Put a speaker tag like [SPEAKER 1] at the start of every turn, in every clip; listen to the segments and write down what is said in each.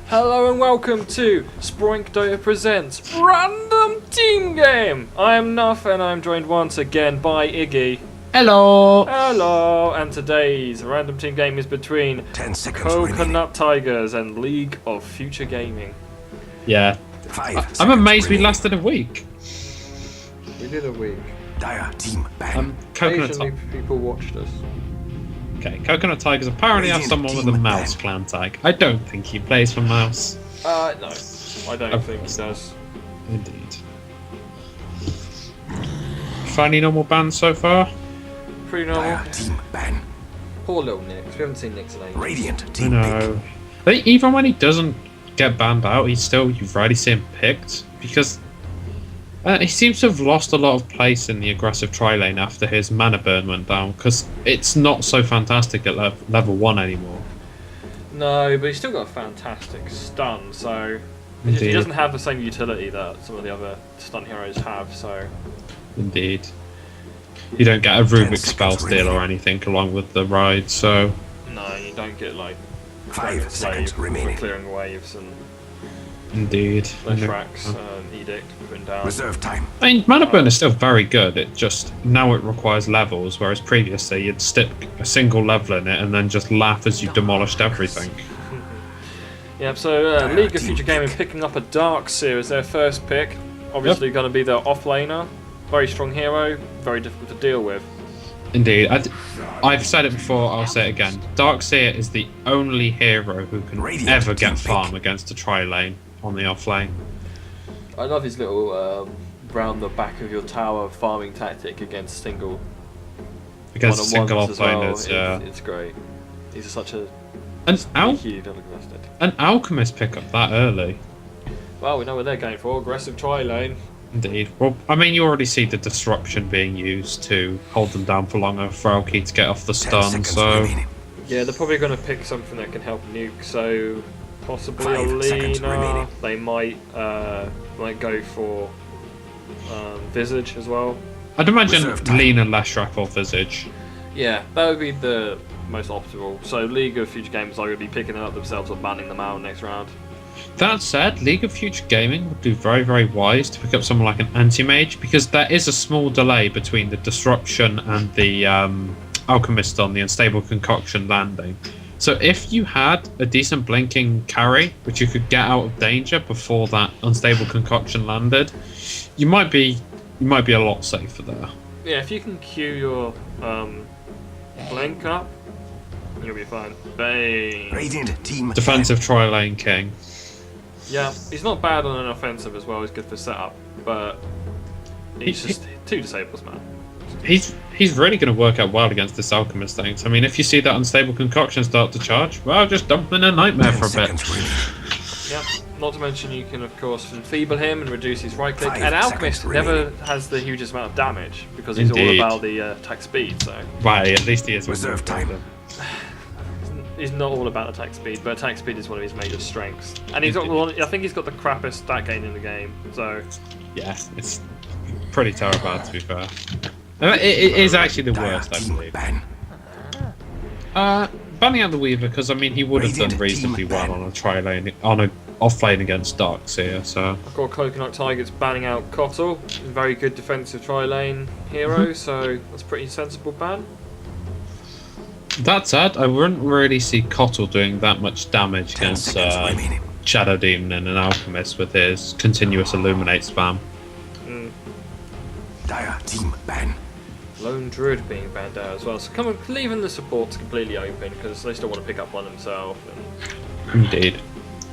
[SPEAKER 1] Hello and welcome to Sproink Dota presents Random Team Game. I am Nuff and I'm joined once again by Iggy.
[SPEAKER 2] Hello!
[SPEAKER 1] Hello! And today's Random Team Game is between
[SPEAKER 3] 10 seconds
[SPEAKER 1] Coconut Tigerz and League of Future Gaming.
[SPEAKER 2] Yeah. I'm amazed we lasted a week.
[SPEAKER 1] We did a week.
[SPEAKER 3] Dire team ban.
[SPEAKER 1] Occasionally people watched us.
[SPEAKER 2] Okay, Coconut Tigerz apparently have someone with a mouse clan tag. I don't think he plays for mouse.
[SPEAKER 1] No. I don't think he does.
[SPEAKER 2] Indeed. Any normal bans so far?
[SPEAKER 1] Pretty normal.
[SPEAKER 3] Dire team ban.
[SPEAKER 1] Poor little Nix. We haven't seen Nix in ages.
[SPEAKER 3] Radiant team
[SPEAKER 2] No. But even when he doesn't get banned out, you've rarely see him picked. Because he seems to have lost a lot of place in the aggressive tri-lane after his mana burn went down. Because it's not so fantastic at level 1 anymore.
[SPEAKER 1] No, but he's still got a fantastic stun, so he doesn't have the same utility that some of the other stun heroes have, so...
[SPEAKER 2] Indeed. You don't get a Rubik's spell steal or anything along with the ride, so...
[SPEAKER 1] No, you don't get, like...
[SPEAKER 3] 5 seconds remaining.
[SPEAKER 1] Clearing waves and...
[SPEAKER 2] Indeed.
[SPEAKER 1] Flash racks, edict, putting down...
[SPEAKER 3] Reserve time.
[SPEAKER 2] I mean, mana burn is still very good, it just... Now it requires levels, whereas previously you'd stick a single level in it and then just laugh as you demolished everything.
[SPEAKER 1] Yeah, so League of Future Gaming picking up a Darkseer as their first pick. Obviously going to be their offlaner. Very strong hero, very difficult to deal with.
[SPEAKER 2] Indeed. I've said it before, I'll say it again. Darkseer is the only hero who can ever get farm against a tri-lane on the offlane.
[SPEAKER 1] I love his little round the back of your tower farming tactic against single
[SPEAKER 2] offlaners,
[SPEAKER 1] well.
[SPEAKER 2] yeah.
[SPEAKER 1] It's great. He's such a
[SPEAKER 2] An Alchemist pick up that early.
[SPEAKER 1] Well, we know what they're going for, aggressive tri-lane.
[SPEAKER 2] Indeed. Well, I mean, you already see the disruption being used to hold them down for longer for Alki to get off the stun, so...
[SPEAKER 1] Yeah, they're probably going to pick something that can help nuke, so possibly a Lina. They might go for Visage as well.
[SPEAKER 2] I'd imagine Lina, Leshrac or Visage.
[SPEAKER 1] Yeah, that would be the most optimal. So League of Future Gamers are going to be picking it up themselves or banning them out next round.
[SPEAKER 2] That said, League of Future Gaming would be very, very wise to pick up someone like an anti-mage, because there is a small delay between the disruption and the Alchemist on the unstable concoction landing. So if you had a decent blinking carry, which you could get out of danger before that unstable concoction landed, you might be a lot safer there.
[SPEAKER 1] Yeah, if you can queue your blink up, you'll be fine. Bang.
[SPEAKER 3] Radiant team
[SPEAKER 2] Defensive tri-lane king.
[SPEAKER 1] Yeah, he's not bad on an offensive as well. He's good for setup, but he's just 2 disables, man.
[SPEAKER 2] He's really going to work out well against this Alchemist thing. I mean, if you see that unstable concoction start to charge, well, just dump him in a nightmare for a bit.
[SPEAKER 1] Yeah, not to mention you can, of course, enfeeble him and reduce his right click. And Alchemist never has the hugest amount of damage because he's all about the attack speed. So.
[SPEAKER 2] Right, at least he is.
[SPEAKER 3] Reserve time.
[SPEAKER 1] He's not all about attack speed, but attack speed is one of his major strengths. And he's got I think he's got the crappiest stat gain in the game. So.
[SPEAKER 2] Yeah, it's pretty terrible to be fair. It is actually the worst, I believe. Banning out the Weaver because I mean he would have done reasonably well on a tri-lane, on a off-lane against Darkseer. So
[SPEAKER 1] I've got Coconut Tigerz banning out Kotl, very good defensive tri-lane hero, so that's a pretty sensible ban.
[SPEAKER 2] That said, I wouldn't really see Kotl doing that much damage against Shadow Demon and an Alchemist with his continuous Illuminate spam.
[SPEAKER 3] Dire team ban.
[SPEAKER 1] Lone Druid being banned out as well, so leaving the supports completely open because they still want to pick up one themselves.
[SPEAKER 2] Indeed.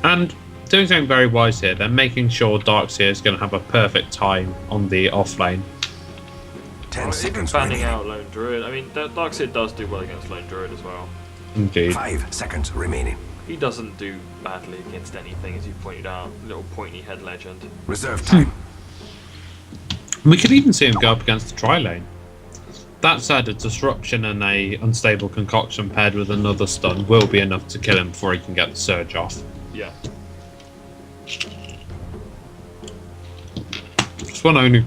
[SPEAKER 2] And doing something very wise here, they're making sure Darkseer is going to have a perfect time on the off lane.
[SPEAKER 3] 10 seconds
[SPEAKER 1] banning out Lone Druid. I mean, Darkseer does do well against Lone Druid as well.
[SPEAKER 2] Indeed.
[SPEAKER 3] 5 seconds remaining.
[SPEAKER 1] He doesn't do badly against anything, as you pointed out. Little pointy head legend.
[SPEAKER 3] Reserve time.
[SPEAKER 2] We could even see him go up against the tri-lane. That said, a disruption and a unstable concoction paired with another stun will be enough to kill him before he can get the surge off.
[SPEAKER 1] Yeah.
[SPEAKER 2] Just one only.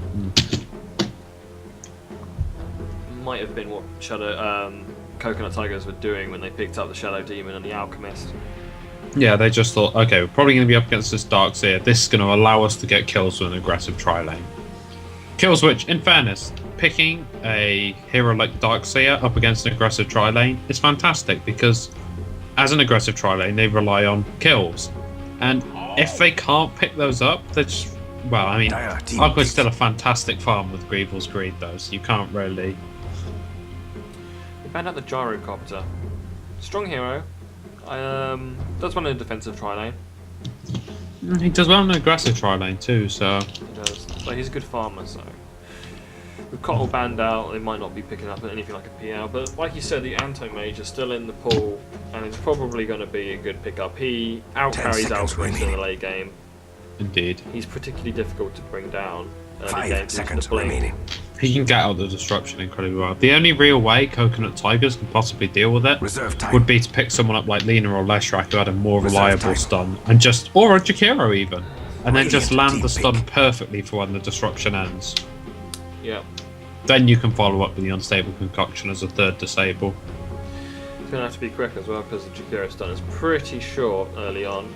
[SPEAKER 1] Might have been what Coconut Tigerz were doing when they picked up the Shadow Demon and the Alchemist.
[SPEAKER 2] Yeah, they just thought, okay, we're probably going to be up against this Darkseer. This is going to allow us to get kills with an aggressive tri-lane. Kills which, in fairness, picking a hero like Darkseer up against an aggressive tri-lane is fantastic because as an aggressive tri-lane, they rely on kills. And if they can't pick those up, they're just... Well, I mean, Alchemist's still a fantastic farm with Grievel's Greed, though, so you can't really...
[SPEAKER 1] We found out the Gyrocopter. Strong hero. Does one in a defensive tri-lane.
[SPEAKER 2] He does well in an aggressive tri-lane, too, so...
[SPEAKER 1] He does. But he's a good farmer, so... With Cottle banned out, they might not be picking up anything like a PL, but like you said, the Anti-Mage is still in the pool, and it's probably going to be a good pickup. He out-carries Alchemist in the late game.
[SPEAKER 2] Indeed.
[SPEAKER 1] He's particularly difficult to bring down early
[SPEAKER 3] 5
[SPEAKER 1] game
[SPEAKER 3] seconds remaining.
[SPEAKER 2] He can get out the disruption incredibly well. The only real way Coconut Tigerz can possibly deal with it would be to pick someone up like Lina or Leshrac who had a more reliable stun, and just, or a Jakiro even, and then just land the stun perfectly for when the disruption ends.
[SPEAKER 1] Yeah.
[SPEAKER 2] Then you can follow up with the Unstable Concoction as a third disable.
[SPEAKER 1] It's going to have to be quick as well because the Jakiro stun is pretty short early on.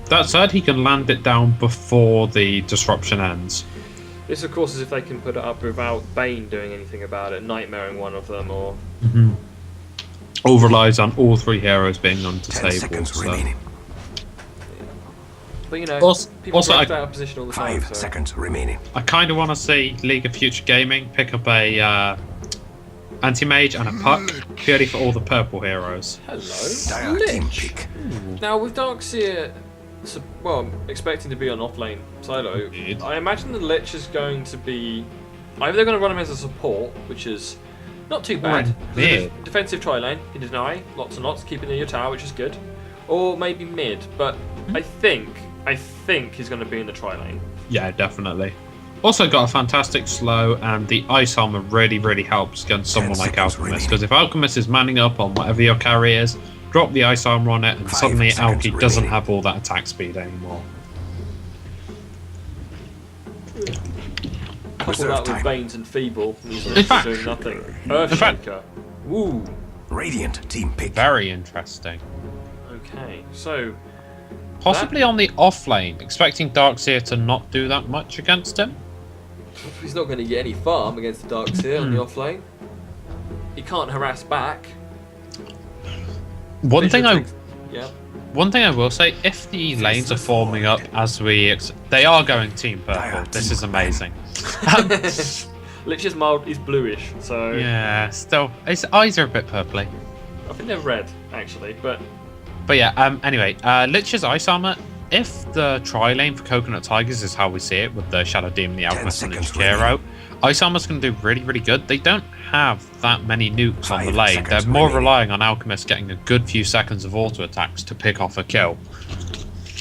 [SPEAKER 2] That said, he can land it down before the disruption ends.
[SPEAKER 1] This, of course, is if they can put it up without Bane doing anything about it, nightmaring one of them, or...
[SPEAKER 2] All relies on all three heroes being undisabled.
[SPEAKER 3] 10 seconds remaining.
[SPEAKER 1] But you know, people
[SPEAKER 2] also
[SPEAKER 1] draft out of position all the time.
[SPEAKER 3] 5
[SPEAKER 1] So.
[SPEAKER 3] seconds remaining.
[SPEAKER 2] I kind of want to see League of Future Gaming pick up a Anti-Mage and a Puck, purely for all the purple heroes.
[SPEAKER 1] Hello,
[SPEAKER 3] Dire team
[SPEAKER 1] Lich.
[SPEAKER 3] pick.
[SPEAKER 1] Now with Darkseer, well, I'm expecting to be on offlane solo.
[SPEAKER 2] Indeed.
[SPEAKER 1] I imagine the Lich is going to be either they're going to run him as a support, which is not too bad.
[SPEAKER 2] Mid.
[SPEAKER 1] Defensive tri-lane, you deny lots and lots, keeping in your tower, which is good. Or maybe mid, but I think he's going to be in the tri-lane.
[SPEAKER 2] Yeah, definitely. Also got a fantastic slow, and the ice armor really, really helps against someone like Alchemist. Because if Alchemist is manning up on whatever your carry is, drop the ice armor on it, and
[SPEAKER 3] 5
[SPEAKER 2] suddenly
[SPEAKER 3] seconds
[SPEAKER 2] Alki doesn't
[SPEAKER 3] remaining.
[SPEAKER 2] have all that attack speed anymore.
[SPEAKER 1] Couple
[SPEAKER 3] Reserve
[SPEAKER 1] that with
[SPEAKER 3] time.
[SPEAKER 1] Banes and Feeble, he's
[SPEAKER 2] In fact-
[SPEAKER 1] doing nothing.
[SPEAKER 2] fact-
[SPEAKER 1] Earthshaker. Woo.
[SPEAKER 3] Radiant team pick.
[SPEAKER 2] Very interesting.
[SPEAKER 1] Okay, so
[SPEAKER 2] Possibly on the off lane, expecting Darkseer to not do that much against him.
[SPEAKER 1] he's not going to get any farm against the Darkseer on the offlane. He can't harass back.
[SPEAKER 2] One thing I will say, if the lanes are forming up as they are going team purple. This is amazing.
[SPEAKER 1] Lich is mild, he's bluish, so
[SPEAKER 2] Yeah, still, his eyes are a bit purpley.
[SPEAKER 1] I think they're red actually, but
[SPEAKER 2] yeah, anyway, Lich's ice armor, if the tri-lane for Coconut Tigerz is how we see it, with the Shadow Demon, the Alchemist, and the
[SPEAKER 3] seconds
[SPEAKER 2] Jakiro, ice armor's going to do really, really good. They don't have that many nukes on the
[SPEAKER 3] 5
[SPEAKER 2] lane. They're
[SPEAKER 3] seconds
[SPEAKER 2] more
[SPEAKER 3] remaining.
[SPEAKER 2] relying on Alchemist getting a good few seconds of auto attacks to pick off a kill.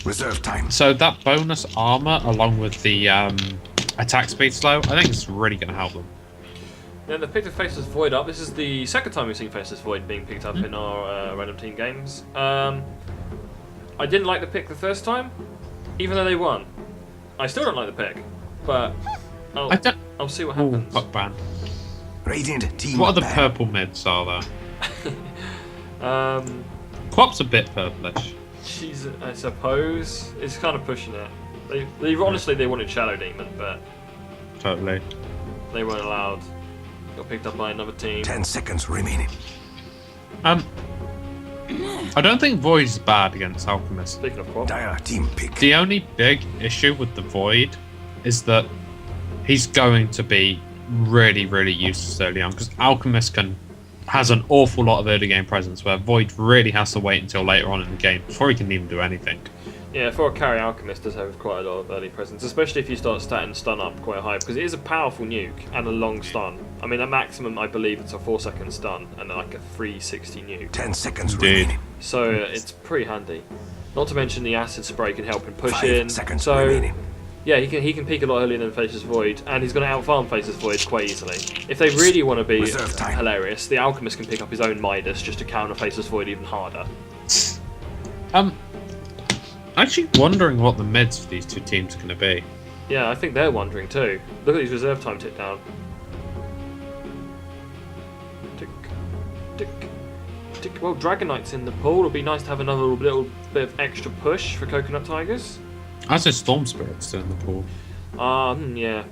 [SPEAKER 3] Reserve time.
[SPEAKER 2] So that bonus armor, along with the attack speed slow, I think it's really going to help them.
[SPEAKER 1] yeah, they've picked a Faceless Void up. This is the second time we've seen Faceless Void being picked up in our random team games. I didn't like the pick the first time, even though they won. I still don't like the pick, but I'll see what
[SPEAKER 2] Ooh,
[SPEAKER 1] happens.
[SPEAKER 2] puck ban.
[SPEAKER 3] Radiant team
[SPEAKER 2] What other
[SPEAKER 3] ban.
[SPEAKER 2] purple mids are there? Quap's a bit purplish.
[SPEAKER 1] She's, I suppose, it's kind of pushing it. They honestly they wanted Shadow Demon, but
[SPEAKER 2] Totally.
[SPEAKER 1] they weren't allowed. Got picked up by another team.
[SPEAKER 3] 10 seconds remaining.
[SPEAKER 2] I don't think Void's bad against Alchemist.
[SPEAKER 1] Speaking of Quap,
[SPEAKER 3] Dire team pick.
[SPEAKER 2] The only big issue with the Void is that he's going to be really, really useless early on, because Alchemist has an awful lot of early game presence, where Void really has to wait until later on in the game before he can even do anything.
[SPEAKER 1] yeah, for a carry, Alchemist does have quite a lot of early presence, especially if you start statting stun up quite high, because it is a powerful nuke and a long stun. I mean, at maximum, I believe it's a 4-second stun and like a 360 nuke.
[SPEAKER 3] 10 seconds
[SPEAKER 2] Indeed.
[SPEAKER 3] remaining.
[SPEAKER 1] So it's pretty handy. Not to mention the acid spray can help him push
[SPEAKER 3] 5
[SPEAKER 1] in.
[SPEAKER 3] seconds
[SPEAKER 1] So
[SPEAKER 3] remaining.
[SPEAKER 1] yeah, he can peak a lot earlier than Faceless Void, and he's going to outfarm Faceless Void quite easily. If they really want to be
[SPEAKER 3] Reserve time.
[SPEAKER 1] hilarious, the Alchemist can pick up his own Midas just to counter Faceless Void even harder.
[SPEAKER 2] Actually wondering what the mids for these two teams are going to be.
[SPEAKER 1] Yeah, I think they're wondering too. Look at these reserve time tick down. Tick, tick, tick, well, Dragon Knight's in the pool. It'd be nice to have another little bit of extra push for Coconut Tigers.
[SPEAKER 2] As is Storm Spirit still in the pool.
[SPEAKER 1] Yeah.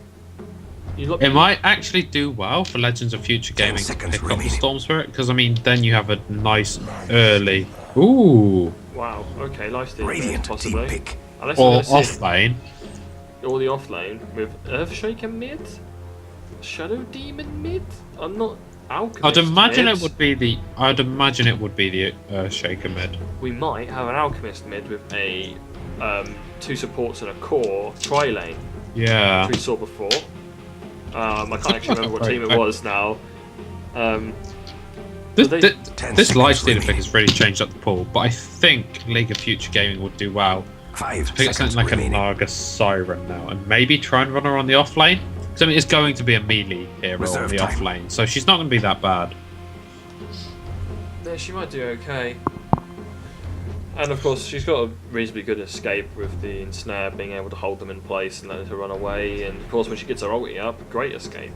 [SPEAKER 2] It might actually do well for Legends of Future Gaming to pick up the Storm Spirit, because I mean, then you have a nice early. Ooh.
[SPEAKER 1] Wow. Okay, lifesteal
[SPEAKER 3] Radiant
[SPEAKER 1] possibly.
[SPEAKER 3] team pick.
[SPEAKER 2] Or off lane.
[SPEAKER 1] Or the off lane with Earthshaker mid, Shadow Demon mid. I'm not Alchemist.
[SPEAKER 2] I'd imagine
[SPEAKER 1] mid.
[SPEAKER 2] it would be the. I'd imagine it would be the Shaker mid.
[SPEAKER 1] We might have an Alchemist mid with a 2 supports and a core tri-lane.
[SPEAKER 2] Yeah.
[SPEAKER 1] Which we saw before. I can't actually remember what team it was now.
[SPEAKER 2] This
[SPEAKER 3] seconds
[SPEAKER 2] lifestealer pick has really changed up the pool, but I think League of Future Gaming would do well
[SPEAKER 3] 5
[SPEAKER 2] to pick up
[SPEAKER 3] seconds
[SPEAKER 2] something like
[SPEAKER 3] remaining.
[SPEAKER 2] a Naga Siren now, and maybe try and run her on the off lane. Because I mean, it's going to be a melee hero on
[SPEAKER 3] Reserve
[SPEAKER 2] the
[SPEAKER 3] time.
[SPEAKER 2] off lane, so she's not going to be that bad.
[SPEAKER 1] Yeah, she might do okay. And of course, she's got a reasonably good escape with the ensnare, being able to hold them in place and let her run away. And of course, when she gets her ulti up, great escape.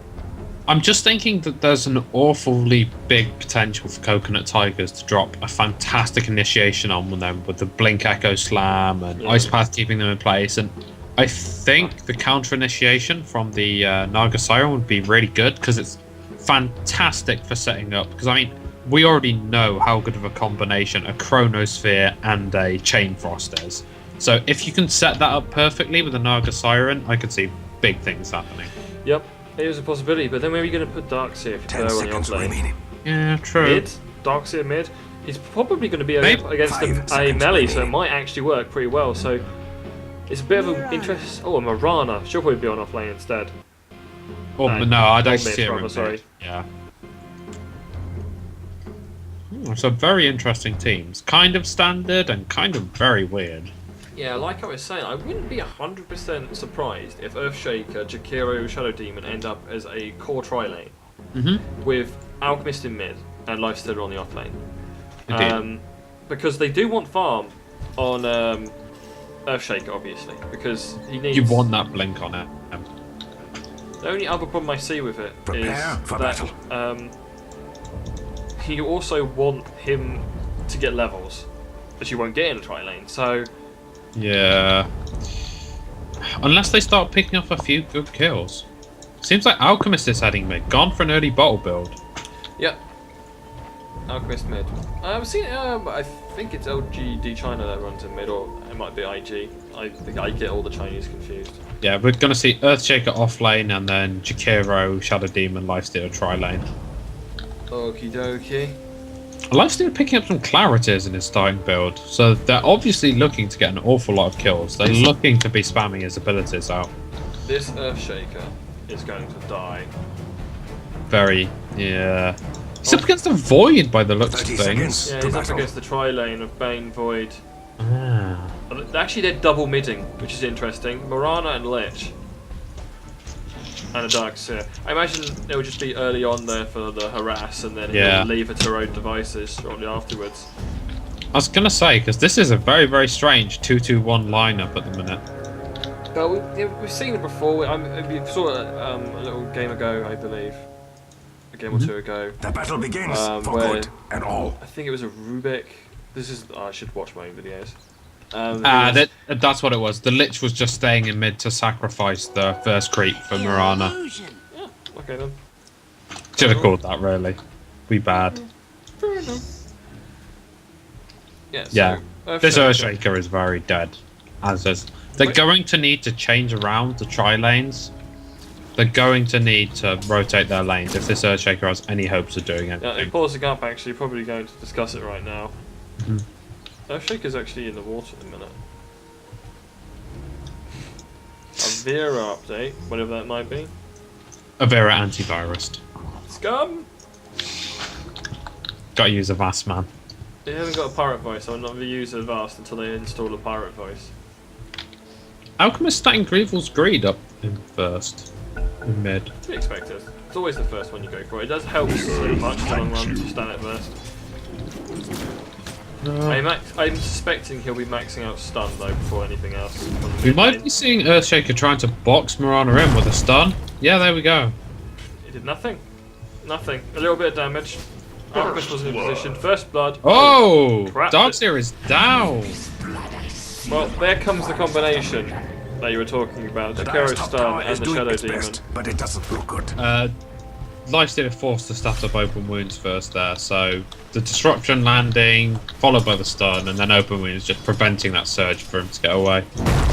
[SPEAKER 2] I'm just thinking that there's an awfully big potential for Coconut Tigerz to drop a fantastic initiation on them with the Blink Echo Slam and Ice Path keeping them in place. And I think the counter initiation from the Naga Siren would be really good, because it's fantastic for setting up. Because I mean, we already know how good of a combination a Chronosphere and a Chain Frost is. So if you can set that up perfectly with a Naga Siren, I could see big things happening.
[SPEAKER 1] Yep, it is a possibility. But then where are you going to put Darkseer if you
[SPEAKER 3] 10
[SPEAKER 1] put her on the off
[SPEAKER 3] seconds
[SPEAKER 1] lane?
[SPEAKER 3] remaining.
[SPEAKER 2] Yeah, true.
[SPEAKER 1] Mid, Darkseer mid. He's probably going to be
[SPEAKER 2] Maybe
[SPEAKER 1] against
[SPEAKER 3] 5
[SPEAKER 1] a
[SPEAKER 3] seconds
[SPEAKER 1] melee, so it
[SPEAKER 3] remaining.
[SPEAKER 1] might actually work pretty well. So it's a bit of an interest. Oh, a Mirana. She'll probably be on off lane instead.
[SPEAKER 2] Oh,
[SPEAKER 1] No,
[SPEAKER 2] no, I don't
[SPEAKER 1] mid,
[SPEAKER 2] see her
[SPEAKER 1] rather,
[SPEAKER 2] in mid.
[SPEAKER 1] sorry.
[SPEAKER 2] Yeah. So very interesting teams. Kind of standard and kind of very weird.
[SPEAKER 1] Yeah, like I was saying, I wouldn't be 100% surprised if Earthshaker, Jakiro, Shadow Demon end up as a core tri-lane with Alchemist in mid and Lifestealer on the off lane.
[SPEAKER 2] Indeed.
[SPEAKER 1] Because they do want farm on Earthshaker, obviously, because he needs.
[SPEAKER 2] You want that blink on it.
[SPEAKER 1] The only other problem I see with it
[SPEAKER 3] Prepare
[SPEAKER 1] is
[SPEAKER 3] for
[SPEAKER 1] that
[SPEAKER 3] battle.
[SPEAKER 1] you also want him to get levels, which you won't get in a tri-lane. So
[SPEAKER 2] Yeah. Unless they start picking up a few good kills. Seems like Alchemist is heading mid. Gone for an early bottle build.
[SPEAKER 1] Yep. Alchemist mid. I've seen. I think it's LGD China that runs in mid, or it might be IG. I think I get all the Chinese confused.
[SPEAKER 2] Yeah, we're going to see Earthshaker off lane and then Jakiro, Shadow Demon, Lifestealer tri lane.
[SPEAKER 1] Okie dokie.
[SPEAKER 2] Lifestealer picking up some clarities in his starting build, so they're obviously looking to get an awful lot of kills. They're looking to be spamming his abilities out.
[SPEAKER 1] This Earthshaker is going to die.
[SPEAKER 2] Very, yeah. He's up against a Void by the looks of
[SPEAKER 3] 30
[SPEAKER 2] things.
[SPEAKER 3] seconds.
[SPEAKER 1] Yeah,
[SPEAKER 3] To
[SPEAKER 1] he's up
[SPEAKER 3] battle.
[SPEAKER 1] against the tri-lane of Bane, Void.
[SPEAKER 2] Ah.
[SPEAKER 1] Actually, they're double midding, which is interesting. Morana and Lich. And a Darkseer. I imagine it would just be early on there for the harass, and then he'll leave it to her own devices shortly afterwards.
[SPEAKER 2] I was going to say, because this is a very, very strange 2-2-1 lineup at the minute.
[SPEAKER 1] But we've seen it before. We saw it a little game ago, I believe. A game or two ago.
[SPEAKER 3] The battle begins for
[SPEAKER 1] where-
[SPEAKER 3] good and all.
[SPEAKER 1] I think it was a Rubik. This is. I should watch my own videos.
[SPEAKER 2] That's what it was. The Lich was just staying in mid to sacrifice the first creep for Mirana.
[SPEAKER 1] Yeah, okay then.
[SPEAKER 2] Should have called that, really. We bad.
[SPEAKER 1] Fair enough. Yeah.
[SPEAKER 2] Yeah.
[SPEAKER 1] So,
[SPEAKER 2] This Earthshaker is very dead. As is. They're
[SPEAKER 1] Wait.
[SPEAKER 2] going to need to change around the tri-lanes. They're going to need to rotate their lanes if this Earthshaker has any hopes of doing
[SPEAKER 1] Yeah,
[SPEAKER 2] anything.
[SPEAKER 1] pausing up actually, probably going to discuss it right now.
[SPEAKER 2] Mhm.
[SPEAKER 1] Earthshaker's actually in the water at the minute. A Vera update, whatever that might be.
[SPEAKER 2] Avera antivirus.
[SPEAKER 1] Scum!
[SPEAKER 2] Gotta use a Vast man.
[SPEAKER 1] It hasn't got a pirate voice, so I'm not going to use Avast until they install a pirate voice.
[SPEAKER 2] Alchemist starting Grievel's Greed up in first. In mid.
[SPEAKER 1] To be expected. It's always the first one you go for. It does help so much in the long run to stand at first. I'm suspecting he'll be maxing out stun though before anything else.
[SPEAKER 2] We might be seeing Earthshaker trying to box Mirana in with a stun. Yeah, there we go.
[SPEAKER 1] It did nothing. Nothing. A little bit of damage. Alchemist wasn't in position. First blood.
[SPEAKER 2] Oh!
[SPEAKER 1] Crap.
[SPEAKER 2] Darkseer is down!
[SPEAKER 1] Well, there comes the combination that you were talking about.
[SPEAKER 3] The
[SPEAKER 1] Jakiro
[SPEAKER 3] Dire's top
[SPEAKER 1] stun
[SPEAKER 3] tower
[SPEAKER 1] and
[SPEAKER 3] is
[SPEAKER 1] the
[SPEAKER 3] doing
[SPEAKER 1] Shadow
[SPEAKER 3] its
[SPEAKER 1] Demon.
[SPEAKER 3] best, but it doesn't look good.
[SPEAKER 2] Lifestealer forced to staff up open wounds first there, so the disruption landing, followed by the stun, and then open wounds just preventing that surge for him to get away.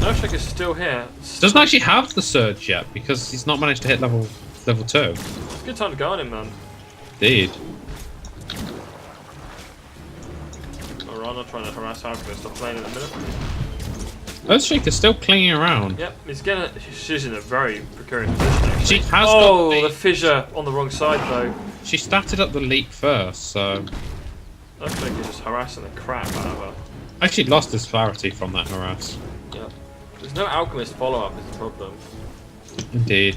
[SPEAKER 1] Earthshaker's still here.
[SPEAKER 2] Doesn't actually have the surge yet because he's not managed to hit level 2.
[SPEAKER 1] It's a good time to go on him, man.
[SPEAKER 2] Indeed.
[SPEAKER 1] Arana trying to harass Alchemist off lane in a minute.
[SPEAKER 2] Earthshaker's still clinging around.
[SPEAKER 1] Yep, she's in a very precarious position. Actually.
[SPEAKER 2] She has
[SPEAKER 1] got
[SPEAKER 2] the
[SPEAKER 1] fissure on the wrong side though.
[SPEAKER 2] She started up the leak first, so
[SPEAKER 1] Earthshaker's just harassing the crap out of her.
[SPEAKER 2] actually lost his clarity from that harass.
[SPEAKER 1] Yep. There's no Alchemist follow-up is the problem.
[SPEAKER 2] Indeed.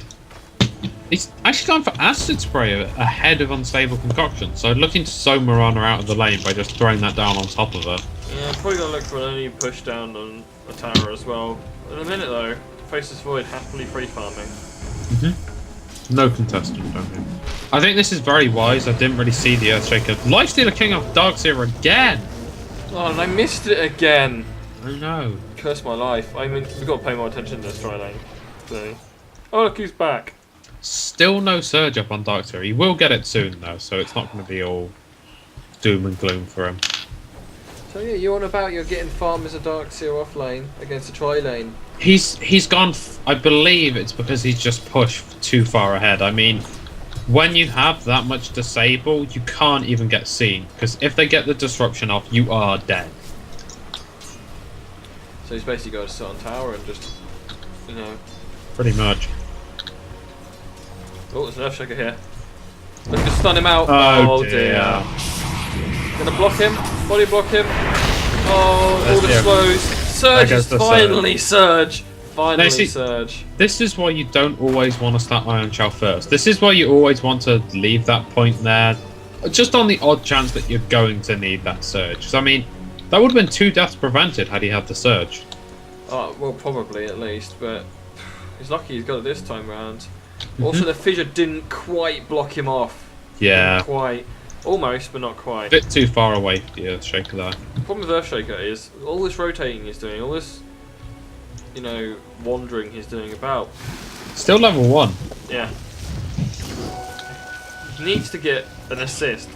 [SPEAKER 2] He's actually gone for Acid Spray ahead of Unstable Concoction, so looking to sew Mirana out of the lane by just throwing that down on top of her.
[SPEAKER 1] Yeah, probably gonna look for an early push down on a tower as well. In a minute though, Faceless Void happily free farming.
[SPEAKER 2] No contestant, don't we? I think this is very wise. I didn't really see the Earthshaker. Lifestealer King off Darkseer again!
[SPEAKER 1] Oh, and I missed it again!
[SPEAKER 2] I know.
[SPEAKER 1] Curse my life. I mean, we've got to pay more attention to this try lane. So. Oh, look who's back.
[SPEAKER 2] Still no surge up on Darkseer. He will get it soon though, so it's not going to be all doom and gloom for him.
[SPEAKER 1] So yeah, you're on about you're getting farm as a Darkseer off lane against a tri lane.
[SPEAKER 2] He's gone. I believe it's because he's just pushed too far ahead. I mean, when you have that much disable, you can't even get seen because if they get the disruption off, you are dead.
[SPEAKER 1] So he's basically got to sit on tower and just, you know.
[SPEAKER 2] Pretty much.
[SPEAKER 1] Oh, there's an Earthshaker here. Look to stun him out.
[SPEAKER 2] Oh,
[SPEAKER 1] dear. Gonna block him. Body block him. Oh, all the slows. Surge is finally surge. Finally surge.
[SPEAKER 2] This is why you don't always want to start Iron Shell first. This is why you always want to leave that point there, just on the odd chance that you're going to need that surge. Because I mean, that would have been 2 deaths prevented had he had the surge.
[SPEAKER 1] Oh, well, probably at least, but he's lucky he's got it this time round. Also, the fissure didn't quite block him off.
[SPEAKER 2] Yeah.
[SPEAKER 1] Didn't quite. Almost, but not quite.
[SPEAKER 2] A bit too far away for the Earthshaker there.
[SPEAKER 1] The problem with Earthshaker is all this rotating he's doing, all this, you know, wandering he's doing about.
[SPEAKER 2] Still level 1.
[SPEAKER 1] Yeah. Needs to get an assist.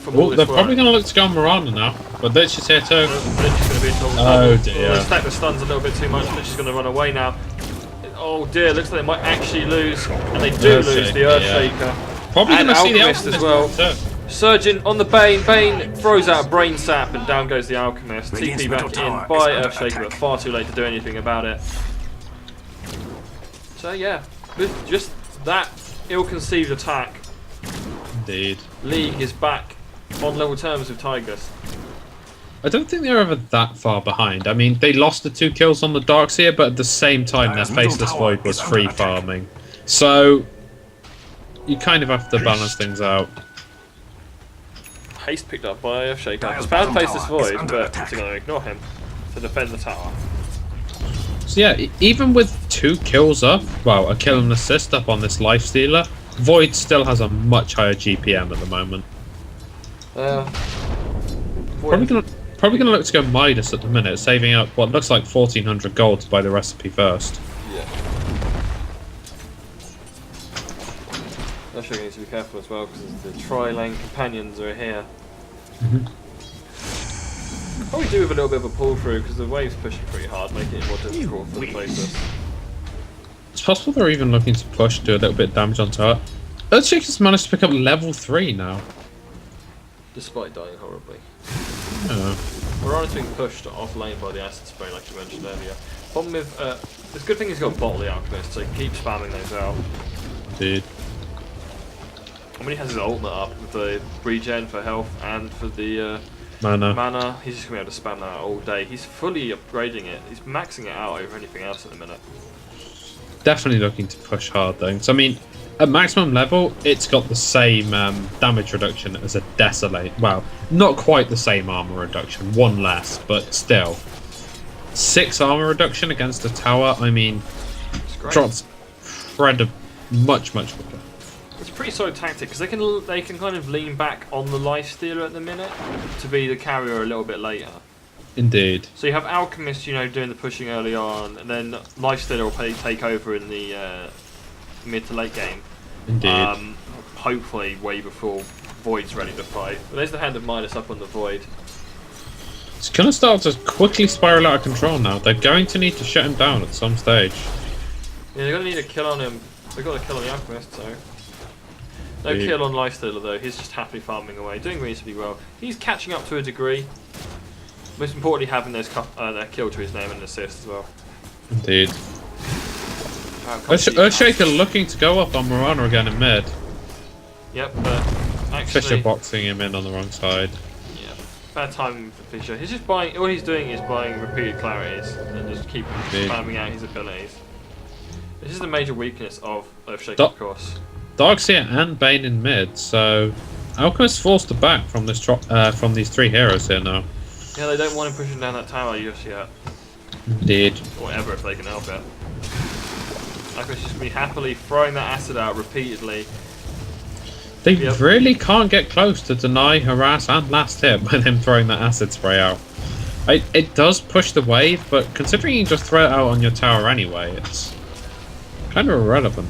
[SPEAKER 1] From all
[SPEAKER 2] Well,
[SPEAKER 1] this
[SPEAKER 2] they're
[SPEAKER 1] work.
[SPEAKER 2] probably going to look to go on Mirana now, but Lich is here too.
[SPEAKER 1] Lich is going to be told.
[SPEAKER 2] Oh dear.
[SPEAKER 1] Let's stack the stuns a little bit too much. Lich is going to run away now. Oh dear, looks like they might actually lose, and they do lose the Earthshaker.
[SPEAKER 2] Yeah. Probably
[SPEAKER 1] And
[SPEAKER 2] going to see the
[SPEAKER 1] Alchemist
[SPEAKER 2] Alchemist
[SPEAKER 1] as well.
[SPEAKER 2] too.
[SPEAKER 1] Surgeon on the Bane. Bane throws out Brain Sap, and down goes the Alchemist.
[SPEAKER 3] Radiant's
[SPEAKER 1] TP
[SPEAKER 3] middle
[SPEAKER 1] back in
[SPEAKER 3] tower
[SPEAKER 1] by
[SPEAKER 3] is under
[SPEAKER 1] Earthshaker,
[SPEAKER 3] attack.
[SPEAKER 1] but far too late to do anything about it. So yeah, with just that ill-conceived attack,
[SPEAKER 2] Indeed.
[SPEAKER 1] League is back on level terms with Tigerz.
[SPEAKER 2] I don't think they're ever that far behind. I mean, they lost the 2 kills on the Darkseer, but at the same time, their
[SPEAKER 3] Dire's middle
[SPEAKER 2] Faceless
[SPEAKER 3] tower
[SPEAKER 2] Void was
[SPEAKER 3] is under
[SPEAKER 2] free
[SPEAKER 3] attack.
[SPEAKER 2] farming. So, you kind of have to balance things out.
[SPEAKER 1] Haste picked up by Earthshaker.
[SPEAKER 3] Dire's
[SPEAKER 1] It's found
[SPEAKER 3] bottom
[SPEAKER 1] Faceless
[SPEAKER 3] tower is
[SPEAKER 1] Void,
[SPEAKER 3] under
[SPEAKER 1] but
[SPEAKER 3] attack.
[SPEAKER 1] it's going to ignore him to defend the tower.
[SPEAKER 2] So yeah, even with 2 kills up, well, a kill and assist up on this Lifestealer, Void still has a much higher GPM at the moment. Probably gonna look to go Midas at the minute, saving up what looks like 1400 gold to buy the recipe first.
[SPEAKER 1] Yeah. Earthshaker needs to be careful as well because the tri-lane companions are here. Probably do with a little bit of a pull through because the wave's pushing pretty hard, making it more difficult for the Faceless.
[SPEAKER 2] It's possible they're even looking to push, do a little bit of damage onto her. Earthshaker's managed to pick up level 3 now.
[SPEAKER 1] Despite dying horribly.
[SPEAKER 2] Yeah.
[SPEAKER 1] Mirana's being pushed off lane by the acid spray, like you mentioned earlier. Problem with it's a good thing he's got bottle the Alchemist, so he can keep spamming those out.
[SPEAKER 2] Dude.
[SPEAKER 1] I mean, he has his ultimate up with the regen for health and for the
[SPEAKER 2] Mana.
[SPEAKER 1] He's just gonna be able to spam that out all day. He's fully upgrading it. He's maxing it out over anything else at the minute.
[SPEAKER 2] Definitely looking to push hard though. So I mean, at maximum level, it's got the same damage reduction as a Desolate. Well, not quite the same armor reduction, 1 less, but still. 6 armor reduction against a tower, I mean,
[SPEAKER 1] It's great.
[SPEAKER 2] drops much quicker.
[SPEAKER 1] It's a pretty solid tactic because they can kind of lean back on the lifestealer at the minute to be the carrier a little bit later.
[SPEAKER 2] Indeed.
[SPEAKER 1] So you have Alchemist, you know, doing the pushing early on, and then lifestealer will take over in the mid to late game.
[SPEAKER 2] Indeed.
[SPEAKER 1] Hopefully way before Void's ready to fight. But there's the hand of Midas up on the Void.
[SPEAKER 2] It's going to start to quickly spiral out of control now. They're going to need to shut him down at some stage.
[SPEAKER 1] Yeah, they're going to need a kill on him. They've got a kill on the Alchemist, so... No kill on Lifestealer though, he's just happily farming away, doing reasonably well. He's catching up to a degree. Most importantly, having those that kill to his name and assist as well.
[SPEAKER 2] Indeed. Earthshaker looking to go up on Mirana again in mid.
[SPEAKER 1] Yep, but actually...
[SPEAKER 2] Fisher boxing him in on the wrong side.
[SPEAKER 1] Yeah, bad timing for Fisher. He's just buying... All he's doing is buying repeated clarities and just keep spamming out his abilities. This is the major weakness of Earthshaker, of course.
[SPEAKER 2] Darkseer and Bane in mid, so Alchemist forced to back from this from these three heroes here now.
[SPEAKER 1] Yeah, they don't want him pushing down that tower just yet.
[SPEAKER 2] Indeed.
[SPEAKER 1] Or ever if they can help it. Alchemist just be happily throwing that acid out repeatedly.
[SPEAKER 2] They really can't get close to deny, harass, and last hit by them throwing that acid spray out. It does push the wave, but considering you just throw it out on your tower anyway, it's kind of irrelevant.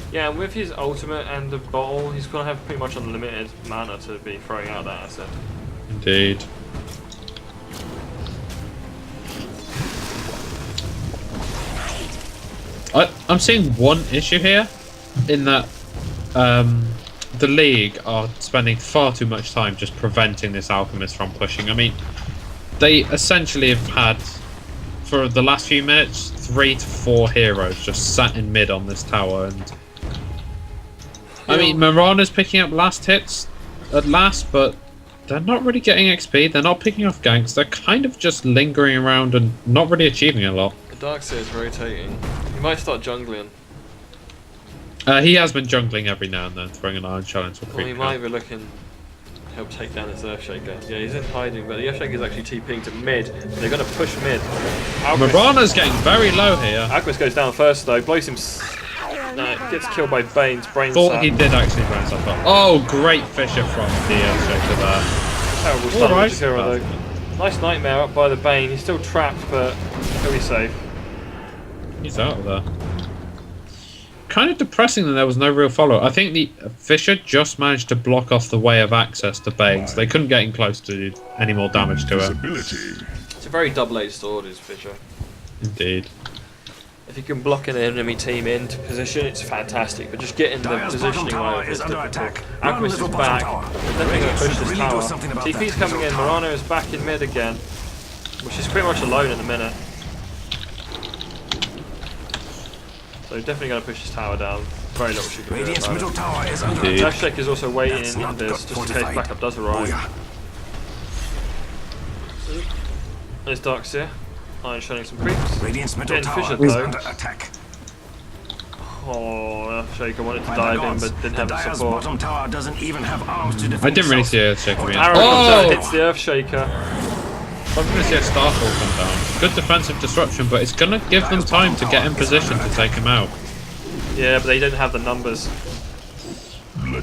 [SPEAKER 1] Yeah, and with his ultimate and the bottle, he's going to have pretty much unlimited mana to be throwing out that asset.
[SPEAKER 2] Indeed. I'm seeing one issue here, in that the League are spending far too much time just preventing this Alchemist from pushing. I mean, they essentially have had, for the last few minutes, 3 to 4 heroes just sat in mid on this tower, and I mean, Mirana's picking up last hits at last, but they're not really getting XP, they're not picking off ganks, they're kind of just lingering around and not really achieving a lot.
[SPEAKER 1] The Darkseer is rotating. He might start jungling.
[SPEAKER 2] He has been jungling every now and then, throwing an Iron Challenge.
[SPEAKER 1] Well, he might be looking to help take down his Earthshaker. Yeah, he's in hiding, but the Earthshaker is actually TPing to mid. They're going to push mid.
[SPEAKER 2] Mirana's getting very low here.
[SPEAKER 1] Alchemist goes down first though, blows him... gets killed by Bane's brain
[SPEAKER 2] Thought he did actually burn himself up. Oh, great Fisher from the Earthshaker there.
[SPEAKER 1] Terrible stun with though. Nice Nightmare up by the Bane. He's still trapped, but he'll be safe.
[SPEAKER 2] He's out of there. Kind of depressing that there was no real follow. I think the Fisher just managed to block off the way of access to Bane, so they couldn't get in close to do any more damage to it.
[SPEAKER 1] It's a very double-edged sword, is Fisher.
[SPEAKER 2] Indeed.
[SPEAKER 1] If you can block an enemy team into position, it's fantastic, but just getting the positioning right is difficult. Alchemist is back. They're definitely going to push this tower. TP's coming in. Mirana is back in mid again, which is pretty much alone in a minute. So definitely going to push this tower down. Very little she can do about it. Earthshaker is also waiting in this, just in case backup does arrive. There's Darkseer. Iron showing some creeps.
[SPEAKER 3] Radiant's middle
[SPEAKER 1] Getting
[SPEAKER 3] tower
[SPEAKER 1] Fisher
[SPEAKER 3] is
[SPEAKER 1] though.
[SPEAKER 3] under attack.
[SPEAKER 1] Oh, Earthshaker wanted to dive in, but didn't have the support.
[SPEAKER 3] Bottom tower doesn't even have arms to defend
[SPEAKER 2] I didn't really see Earthshaker.
[SPEAKER 1] Arrow comes out, hits the Earthshaker.
[SPEAKER 2] I'm going to see a Starfall come down. Good defensive disruption, but it's going to give them time to get in position to take him out.
[SPEAKER 1] Yeah, but they didn't have the numbers.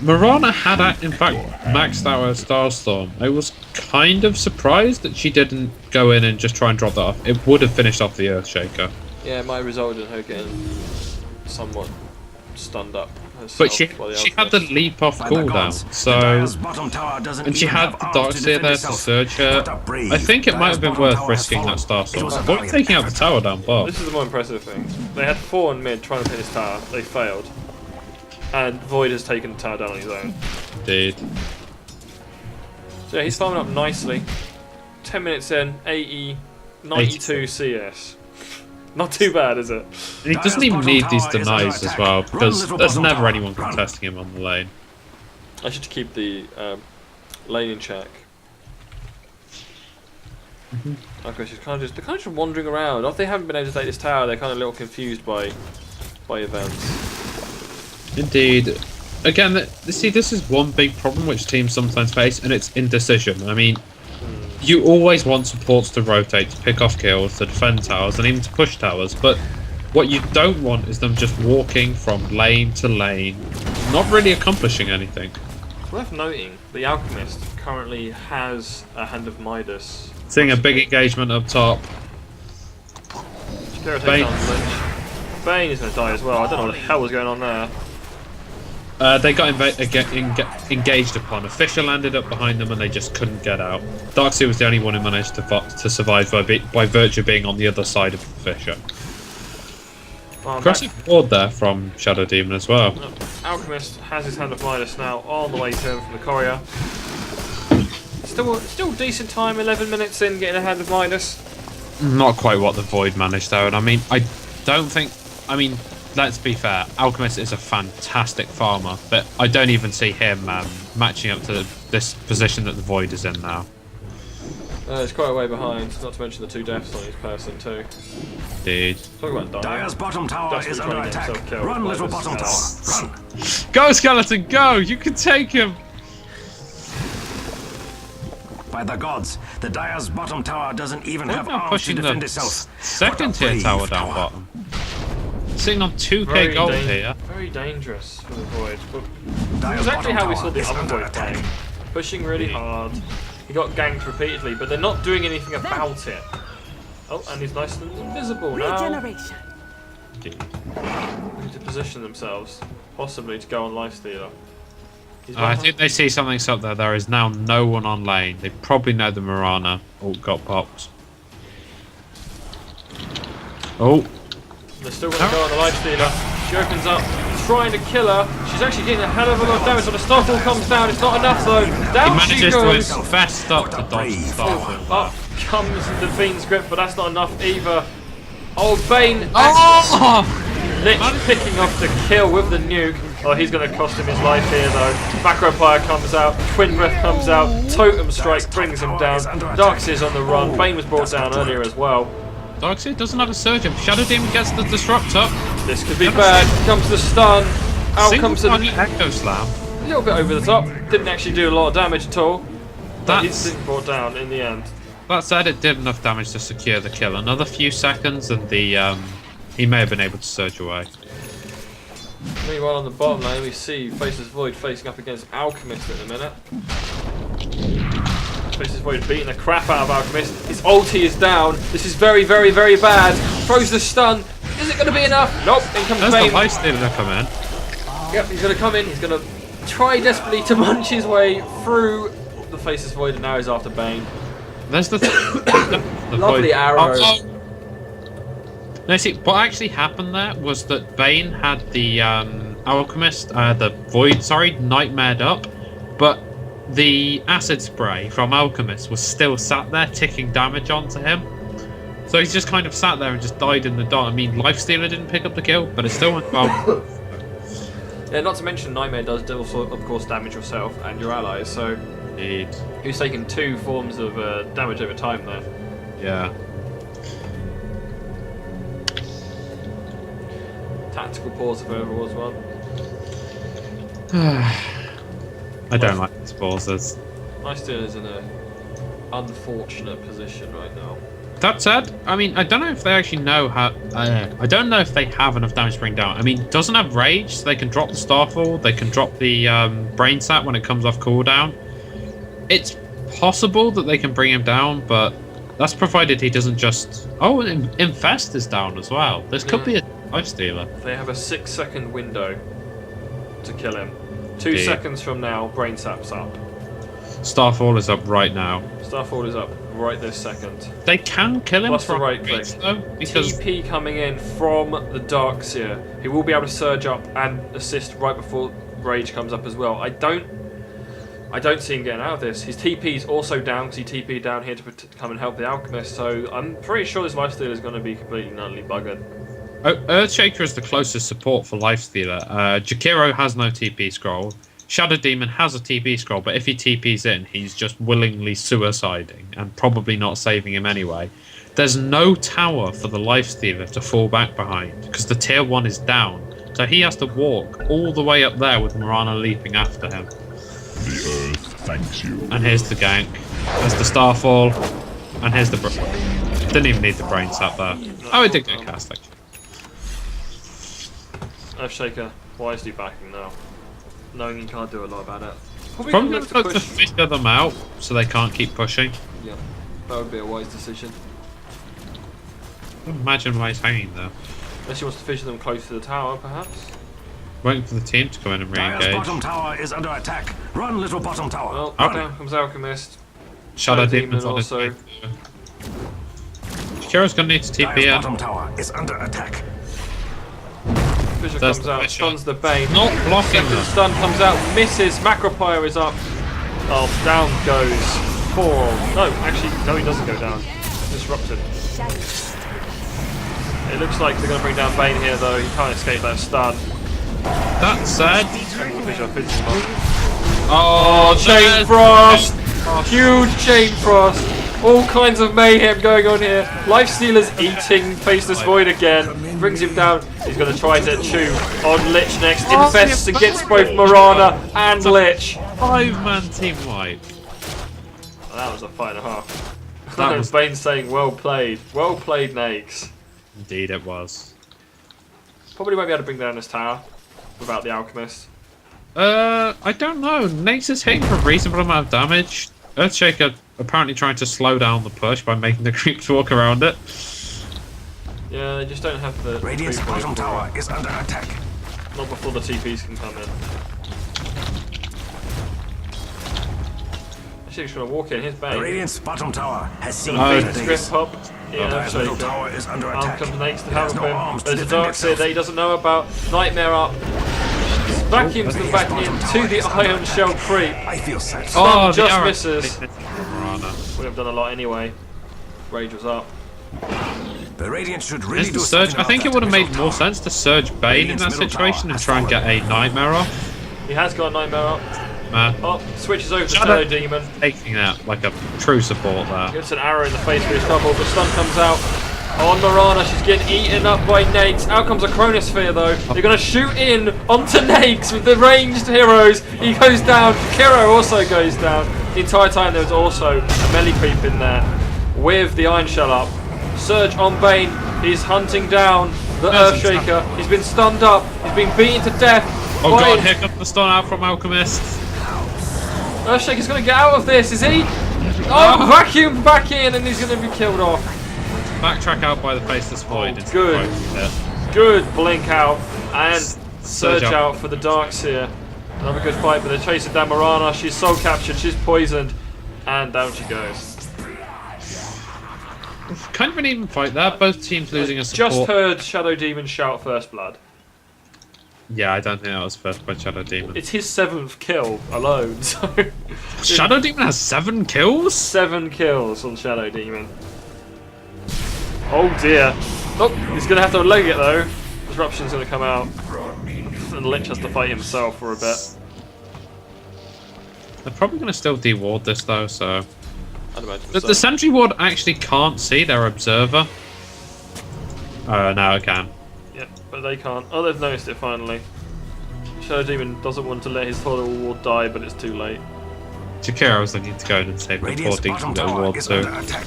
[SPEAKER 2] Mirana had, in fact, maxed out her Starstorm. I was kind of surprised that she didn't go in and just try and drop that off. It would have finished off the Earthshaker.
[SPEAKER 1] Yeah, it might have resulted in her getting somewhat stunned up.
[SPEAKER 2] But she had the leap off cooldown, so... And she had the Darkseer there to surge her. I think it might have been worth risking that Starstorm. Avoid taking out the tower down bot.
[SPEAKER 1] This is the more impressive thing. They had 4 in mid trying to hit his tower. They failed. And Void has taken the tower down on his own.
[SPEAKER 2] Indeed.
[SPEAKER 1] So yeah, he's farming up nicely. 10 minutes in, 80, 92 CS. Not too bad, is it?
[SPEAKER 2] And he doesn't even need these denies as well, because there's never anyone contesting him on the lane.
[SPEAKER 1] I should keep the lane in check. Okay, she's kind of just wandering around. If they haven't been able to take this tower, they're kind of a little confused by events.
[SPEAKER 2] Indeed. Again, see, this is one big problem which teams sometimes face, and it's indecision. I mean, you always want supports to rotate, to pick off kills, to defend towers, and even to push towers, but What you don't want is them just walking from lane to lane, not really accomplishing anything.
[SPEAKER 1] It's worth noting, the Alchemist currently has a Hand of Midas.
[SPEAKER 2] Seeing a big engagement up top.
[SPEAKER 1] Shakira takes down the Lich. Bane is going to die as well. I don't know what the hell was going on there.
[SPEAKER 2] They got engaged upon. A Fisher landed up behind them and they just couldn't get out. Darkseer was the only one who managed to survive by virtue of being on the other side of the Fisher. Aggressive ward there from Shadow Demon as well.
[SPEAKER 1] Alchemist has his Hand of Midas now on the way to him from the courier. Still decent time, 11 minutes in getting a Hand of Midas.
[SPEAKER 2] Not quite what the Void managed though, and I mean, I don't think... I mean, let's be fair, Alchemist is a fantastic farmer, but I don't even see him matching up to this position that the Void is in now.
[SPEAKER 1] It's quite a way behind, not to mention the 2 deaths on his person too.
[SPEAKER 2] Indeed.
[SPEAKER 1] Talk about dying.
[SPEAKER 3] Dire's bottom tower is under attack. Run, little bottom tower. Run.
[SPEAKER 2] Go, Skeleton, go! You can take him!
[SPEAKER 3] By the gods, the Dire's bottom tower doesn't even have
[SPEAKER 2] now
[SPEAKER 3] arms to
[SPEAKER 2] pushing
[SPEAKER 3] defend
[SPEAKER 2] the
[SPEAKER 3] itself.
[SPEAKER 2] second tier tower down bottom. Sitting on 2k
[SPEAKER 1] Very
[SPEAKER 2] gold here.
[SPEAKER 1] Very dangerous for the Void. But it
[SPEAKER 3] Dire's
[SPEAKER 1] was actually
[SPEAKER 3] bottom
[SPEAKER 1] how we saw
[SPEAKER 3] tower
[SPEAKER 1] the
[SPEAKER 3] is
[SPEAKER 1] other
[SPEAKER 3] under
[SPEAKER 1] Void
[SPEAKER 3] attack.
[SPEAKER 1] playing. Pushing really hard. He got ganked repeatedly, but they're not doing anything about it. Oh, and he's nice and invisible now.
[SPEAKER 4] Regeneration.
[SPEAKER 1] They need to position themselves, possibly to go on Lifestealer.
[SPEAKER 2] I think they see something up there. There is now no one on lane. They probably know the Mirana ult got popped. Oh.
[SPEAKER 1] They're still going to go on the Lifestealer. She opens up, trying to kill her. She's actually getting a hell of a lot of damage. When the Starfall comes down, it's not enough though. Down
[SPEAKER 2] He
[SPEAKER 1] she
[SPEAKER 2] manages
[SPEAKER 1] goes.
[SPEAKER 2] to infest up the dodge Starfall.
[SPEAKER 1] Up comes the Fiend's Grip, but that's not enough either. Old Bane.
[SPEAKER 2] Oh!
[SPEAKER 1] Lich picking off the kill with the nuke. Oh, he's going to cost him his life here though. Macro Fire comes out, Twin Breath comes out, Totem Strike brings him down. Darkseer's on the run. Bane was brought down earlier as well.
[SPEAKER 2] Darkseer doesn't have a surge up. Shadow Demon gets the disrupt up.
[SPEAKER 1] This could be bad. Comes the stun. Out comes the
[SPEAKER 2] Echo Slam.
[SPEAKER 1] a little bit over the top. Didn't actually do a lot of damage at all. But
[SPEAKER 2] That's-
[SPEAKER 1] he's been brought down in the end.
[SPEAKER 2] That said, it did enough damage to secure the kill. Another few seconds and the he may have been able to surge away.
[SPEAKER 1] Meanwhile, on the bottom lane, we see Faceless Void facing up against Alchemist in a minute. Faceless Void beating the crap out of Alchemist. His ulti is down. This is very, very, very bad. Throws the stun. Is it going to be enough? Nope. In comes
[SPEAKER 2] There's
[SPEAKER 1] Bane.
[SPEAKER 2] the Lifestealer to come in.
[SPEAKER 1] Yep, he's going to come in. He's going to try desperately to munch his way through the Faceless Void, and now he's after Bane.
[SPEAKER 2] There's the
[SPEAKER 1] Lovely
[SPEAKER 2] Void.
[SPEAKER 1] arrow.
[SPEAKER 2] Oh. No, see, what actually happened there was that Bane had the Alchemist, the Void, nightmared up, but the acid spray from Alchemist was still sat there ticking damage onto him. So he's just kind of sat there and just died in the dark. I mean, Lifestealer didn't pick up the kill, but it still went well.
[SPEAKER 1] Yeah, not to mention Nightmare does also, of course, damage yourself and your allies, so
[SPEAKER 2] Indeed.
[SPEAKER 1] he's taken 2 forms of damage over time there.
[SPEAKER 2] Yeah.
[SPEAKER 1] Tactical pause if there ever was one.
[SPEAKER 2] I don't like these pauses.
[SPEAKER 1] Lifestealer's in a unfortunate position right now.
[SPEAKER 2] That said, I mean, I don't know if they actually know how. I don't know if they have enough damage to bring down. I mean, doesn't have rage, so they can drop the Starfall. They can drop the Brain Sap when it comes off cooldown. It's possible that they can bring him down, but that's provided he doesn't just. Oh, and Infest is down as well. This could be a Lifestealer.
[SPEAKER 1] They have a 6-second window to kill him. 2
[SPEAKER 2] Indeed.
[SPEAKER 1] seconds from now, Brain Sap's up.
[SPEAKER 2] Starfall is up right now.
[SPEAKER 1] Starfall is up right this second.
[SPEAKER 2] They can kill him
[SPEAKER 1] Plus the
[SPEAKER 2] from
[SPEAKER 1] right click.
[SPEAKER 2] Gates, though, because
[SPEAKER 1] TP coming in from the Darkseer. He will be able to surge up and assist right before Rage comes up as well. I don't see him getting out of this. His TP's also down because he TP'd down here to come and help the Alchemist, so I'm pretty sure this Lifestealer is going to be completely and utterly buggered.
[SPEAKER 2] Earthshaker is the closest support for Lifestealer. Jakiro has no TP scroll. Shadow Demon has a TP scroll, but if he TP's in, he's just willingly suiciding and probably not saving him anyway. There's no tower for the Lifestealer to fall back behind because the tier 1 is down. So he has to walk all the way up there with Mirana leaping after him.
[SPEAKER 5] The Earth thanks you.
[SPEAKER 2] And here's the gank. There's the Starfall. And here's the... Didn't even need the Brain Sap there. Oh, it did get cast, actually.
[SPEAKER 1] Earthshaker wisely backing now, knowing he can't do a lot about it.
[SPEAKER 2] Probably look to figure them out so they can't keep pushing.
[SPEAKER 1] Yeah, that would be a wise decision.
[SPEAKER 2] Imagine why he's hanging there.
[SPEAKER 1] Unless he wants to fisher them close to the tower, perhaps.
[SPEAKER 2] Waiting for the team to come in and
[SPEAKER 3] Dire's
[SPEAKER 2] re-engage.
[SPEAKER 3] bottom tower is under attack. Run, little bottom tower.
[SPEAKER 1] Well,
[SPEAKER 2] Oh.
[SPEAKER 1] down comes Alchemist.
[SPEAKER 2] Shadow
[SPEAKER 1] Demon
[SPEAKER 2] Demon's on his
[SPEAKER 1] also.
[SPEAKER 2] way. Shakira's gonna need to TP
[SPEAKER 3] Dire's
[SPEAKER 2] in.
[SPEAKER 3] bottom tower is under attack.
[SPEAKER 1] Fisher
[SPEAKER 2] There's
[SPEAKER 1] comes
[SPEAKER 2] the
[SPEAKER 1] out,
[SPEAKER 2] Fisher.
[SPEAKER 1] stuns the Bane.
[SPEAKER 2] Not blocking
[SPEAKER 1] Second
[SPEAKER 2] them.
[SPEAKER 1] stun comes out, misses. Macropyre is up. Oh, down goes Four. No, actually, no, he doesn't go down. Disrupted. It looks like they're going to bring down Bane here, though. He can't escape that stun.
[SPEAKER 2] That said,
[SPEAKER 1] Fisher fits him up.
[SPEAKER 2] oh,
[SPEAKER 1] Chain Frost! Huge Chain Frost! All kinds of mayhem going on here. Lifestealer's eating Faceless Void again. Brings him down. He's going to try to chew on Lich next. Infests and gets both Marana and Lich.
[SPEAKER 2] 5-man team wipe.
[SPEAKER 1] Oh, that was a fight and a half.
[SPEAKER 2] That was-
[SPEAKER 1] Bane saying, well played. Well played, Nakes.
[SPEAKER 2] Indeed, it was.
[SPEAKER 1] Probably won't be able to bring down this tower without the Alchemist.
[SPEAKER 2] I don't know. Nate's is hitting for a reasonable amount of damage. Earthshaker apparently trying to slow down the push by making the creeps walk around it.
[SPEAKER 1] Yeah, they just don't have the...
[SPEAKER 3] Radiant's
[SPEAKER 1] creep wave
[SPEAKER 3] bottom
[SPEAKER 1] for
[SPEAKER 3] tower
[SPEAKER 1] it.
[SPEAKER 3] is under attack.
[SPEAKER 1] Not before the TPs can come in. Actually, he's trying to walk in. Here's
[SPEAKER 3] The
[SPEAKER 1] Bane.
[SPEAKER 3] Radiant's bottom tower has seen
[SPEAKER 1] Gonna
[SPEAKER 3] better
[SPEAKER 1] beat
[SPEAKER 3] days.
[SPEAKER 1] Grip up. Yeah,
[SPEAKER 3] Dire's middle
[SPEAKER 1] Shaker.
[SPEAKER 3] tower is under
[SPEAKER 1] Arm
[SPEAKER 3] attack.
[SPEAKER 1] comes Nakes to
[SPEAKER 3] It has
[SPEAKER 1] help
[SPEAKER 3] no
[SPEAKER 1] him.
[SPEAKER 3] arms to
[SPEAKER 1] There's a
[SPEAKER 3] defend
[SPEAKER 1] Dark Seer
[SPEAKER 3] itself.
[SPEAKER 1] that he doesn't know about. Nightmare up. Vacuums them back into the Iron Shell creep.
[SPEAKER 3] I feel sad.
[SPEAKER 2] Oh,
[SPEAKER 1] just
[SPEAKER 2] the arrow-
[SPEAKER 1] misses.
[SPEAKER 2] Marana.
[SPEAKER 1] Would have done a lot anyway. Rage was up.
[SPEAKER 3] The Radiant should really
[SPEAKER 2] Is
[SPEAKER 3] do
[SPEAKER 2] the surge?
[SPEAKER 3] something
[SPEAKER 2] I think
[SPEAKER 3] about
[SPEAKER 2] it would have
[SPEAKER 3] that
[SPEAKER 2] made
[SPEAKER 3] middle
[SPEAKER 2] more
[SPEAKER 3] tower.
[SPEAKER 2] sense to surge Bane in that
[SPEAKER 3] Radiant's middle
[SPEAKER 2] situation
[SPEAKER 3] tower
[SPEAKER 2] and
[SPEAKER 3] has
[SPEAKER 2] try and get
[SPEAKER 3] fallen.
[SPEAKER 2] a Nightmare off.
[SPEAKER 1] He has got a Nightmare up.
[SPEAKER 2] Man,
[SPEAKER 1] Oh, switches over to
[SPEAKER 2] Shadow-
[SPEAKER 1] Shadow Demon.
[SPEAKER 2] taking that like a true support there.
[SPEAKER 1] Gets an arrow in the face for his trouble, but stun comes out on Marana. She's getting eaten up by Nakes. Out comes a Chronosphere though. They're going to shoot in onto Nakes with the ranged heroes. He goes down. Kiro also goes down. The entire time there was also a melee creep in there with the Iron Shell up. Surge on Bane. He's hunting down the
[SPEAKER 2] There's a
[SPEAKER 1] Earthshaker. He's been stunned up. He's been beaten to death.
[SPEAKER 2] Oh
[SPEAKER 1] by-
[SPEAKER 2] god, here comes the stun out from Alchemist.
[SPEAKER 1] Earthshaker's going to get out of this, is he? Oh, vacuum back in and he's going to be killed off.
[SPEAKER 2] Backtrack out by the Faceless Void. Into
[SPEAKER 1] good.
[SPEAKER 2] The right hit.
[SPEAKER 1] Good blink out and surge
[SPEAKER 2] Surge
[SPEAKER 1] out for the Darkseer. Another good fight, but they're chasing down Marana. She's soul captured, she's poisoned, and down she goes.
[SPEAKER 2] Kind of an even fight there. Both teams losing a support.
[SPEAKER 1] Just heard Shadow Demon shout first blood.
[SPEAKER 2] Yeah, I don't think that was first by Shadow Demon.
[SPEAKER 1] It's his 7th kill alone, so
[SPEAKER 2] Shadow Demon has 7 kills?
[SPEAKER 1] 7 kills on Shadow Demon. Oh dear. Oh, he's going to have to leg it though. Disruption's going to come out. And Lich has to fight himself for a bit.
[SPEAKER 2] They're probably going to still de-ward this though, so...
[SPEAKER 1] I'd imagine
[SPEAKER 2] The,
[SPEAKER 1] so.
[SPEAKER 2] the Sentry Ward actually can't see their Observer. Now it can.
[SPEAKER 1] Yeah, but they can't. Oh, they've noticed it finally. Shadow Demon doesn't want to let his Total Ward die, but it's too late.
[SPEAKER 2] Jakira was looking to go in and save the poor
[SPEAKER 3] Radiant's
[SPEAKER 2] decent
[SPEAKER 3] bottom
[SPEAKER 2] little
[SPEAKER 3] tower
[SPEAKER 2] ward
[SPEAKER 3] is
[SPEAKER 2] too.
[SPEAKER 3] under attack.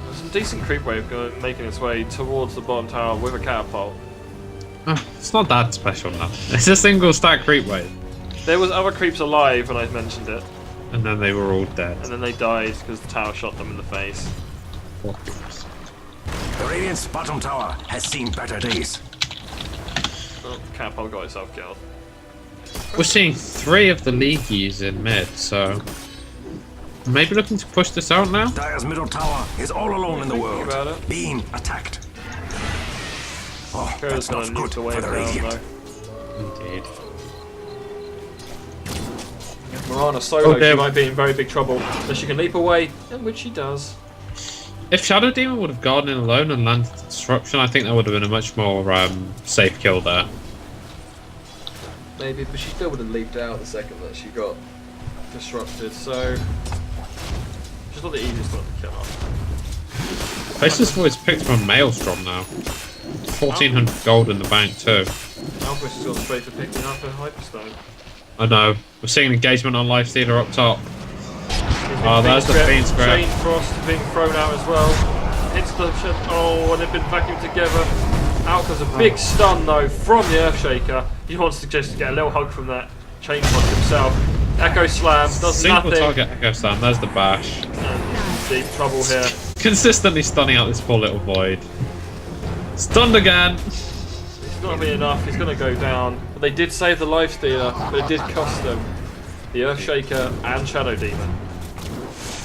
[SPEAKER 1] There's some decent creep wave making its way towards the bottom tower with a catapult.
[SPEAKER 2] It's not that special now. It's a single stack creep wave.
[SPEAKER 1] There was other creeps alive when I mentioned it,
[SPEAKER 2] And then they were all dead.
[SPEAKER 1] and then they died because the tower shot them in the face.
[SPEAKER 2] Poor creeps.
[SPEAKER 3] The Radiant's bottom tower has seen better days.
[SPEAKER 1] Oh, catapult got itself killed.
[SPEAKER 2] We're seeing 3 of the leagueies in mid, so... Maybe looking to push this out now?
[SPEAKER 3] Dire's middle tower is all alone in the
[SPEAKER 1] Thinking
[SPEAKER 3] world,
[SPEAKER 1] about it.
[SPEAKER 3] being attacked. Oh,
[SPEAKER 1] Kira's
[SPEAKER 3] that's not
[SPEAKER 1] gonna nuke
[SPEAKER 3] good
[SPEAKER 1] the
[SPEAKER 3] for
[SPEAKER 1] wave
[SPEAKER 3] the
[SPEAKER 1] down
[SPEAKER 3] Radiant.
[SPEAKER 1] though.
[SPEAKER 2] Indeed.
[SPEAKER 1] Marana solo,
[SPEAKER 2] Oh, damn.
[SPEAKER 1] she might be in very big trouble. But she can leap away, and which she does.
[SPEAKER 2] If Shadow Demon would have gone in alone and landed the disruption, I think that would have been a much more safe kill there.
[SPEAKER 1] Maybe, but she still would have leaped out the second that she got disrupted, so... She's not the easiest one to kill off.
[SPEAKER 2] Faceless Void's picked from Maelstrom now. 1400 gold in the bank too.
[SPEAKER 1] Alchemist has gone straight for picking up a Hyperstone.
[SPEAKER 2] I know. We're seeing engagement on Lifestealer up top.
[SPEAKER 1] Oh,
[SPEAKER 2] there's the Fiend's Grip.
[SPEAKER 1] Chain Frost being thrown out as well. Hits the ship. Oh, and they've been vacuumed together. Out comes a big stun though from the Earthshaker. He wants to just get a little hug from that chain punch himself. Echo Slam does
[SPEAKER 2] Simple
[SPEAKER 1] nothing.
[SPEAKER 2] target Echo Slam, there's the bash.
[SPEAKER 1] And deep trouble here.
[SPEAKER 2] Consistently stunning out this poor little Void. Stunned again!
[SPEAKER 1] It's not going to be enough, he's going to go down. But they did save the Lifestealer, but it did cost them the Earthshaker and Shadow Demon.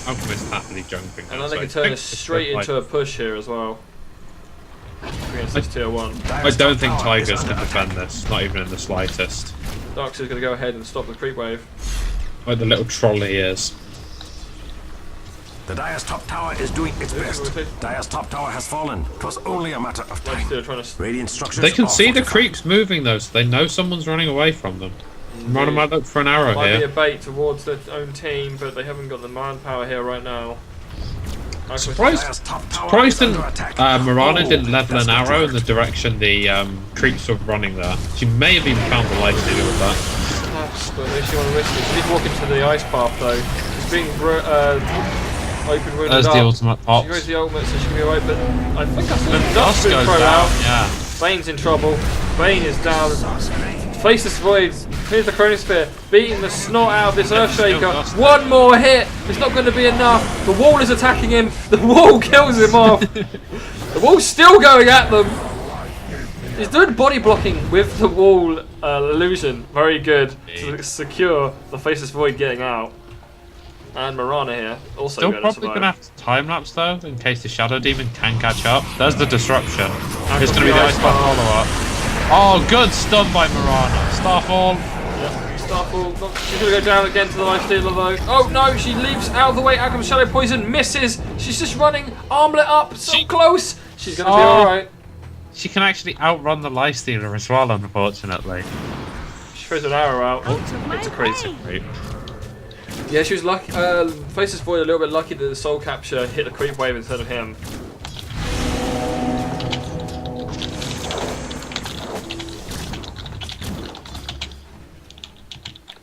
[SPEAKER 2] Alchemist happily jumping.
[SPEAKER 1] And then they can turn this straight into a push here as well. Against this tier 1.
[SPEAKER 2] I don't think Tigerz can defend this, not even in the slightest.
[SPEAKER 1] Darkseid's going to go ahead and stop the creep wave.
[SPEAKER 2] Like the little troll he is.
[SPEAKER 3] The Dire's top tower is doing its best. Dire's top tower has fallen. 'Twas only a matter of time. Radiant structures.
[SPEAKER 2] They can
[SPEAKER 3] are
[SPEAKER 2] see the
[SPEAKER 3] fortified.
[SPEAKER 2] creeps moving though, so they know someone's running away from them. Marana might look for an arrow
[SPEAKER 1] Might be a
[SPEAKER 2] here.
[SPEAKER 1] bait towards their own team, but they haven't got the manpower here right now.
[SPEAKER 2] Surprised Marana didn't level an arrow in the direction the creeps were running there. She may have even found the Lifestealer with that.
[SPEAKER 1] Perhaps, but if she want to risk it, she did walk into the ice path though. She's being open wounded
[SPEAKER 2] There's
[SPEAKER 1] up.
[SPEAKER 2] the ultimate pops.
[SPEAKER 1] She goes the ultimate, so she can be alright, but I think that's the
[SPEAKER 2] Dust
[SPEAKER 1] dust
[SPEAKER 2] goes
[SPEAKER 1] thrown
[SPEAKER 2] down,
[SPEAKER 1] out.
[SPEAKER 2] yeah.
[SPEAKER 1] Bane's in trouble. Bane is down. Faceless Void clears the Chronosphere, beating the snot out of this Earthshaker. One more hit! It's not going to be enough. The wall is attacking him. The wall kills him off. The wall's still going at them. He's doing body blocking with the wall illusion. Very good to secure the Faceless Void getting out. And Marana here also
[SPEAKER 2] Still
[SPEAKER 1] going to
[SPEAKER 2] probably
[SPEAKER 1] survive.
[SPEAKER 2] going to have to time lapse though, in case the Shadow Demon can catch up. There's the disruption. It's going to be the Ice Path follow up. Oh, good stun by Marana. Starfall.
[SPEAKER 1] Yeah, Starfall. She's going to go down again to the Lifestealer though. Oh no, she leaps out of the way. Out comes Shadow Poison. Misses. She's just running. Armlet up. So close. She's going to be alright.
[SPEAKER 2] She can actually outrun the Lifestealer as well, unfortunately.
[SPEAKER 1] She throws an arrow out.
[SPEAKER 2] It's a crazy creep.
[SPEAKER 1] Yeah, she was lucky. Faceless Void a little bit lucky that the Soul Capture hit the creep wave instead of him.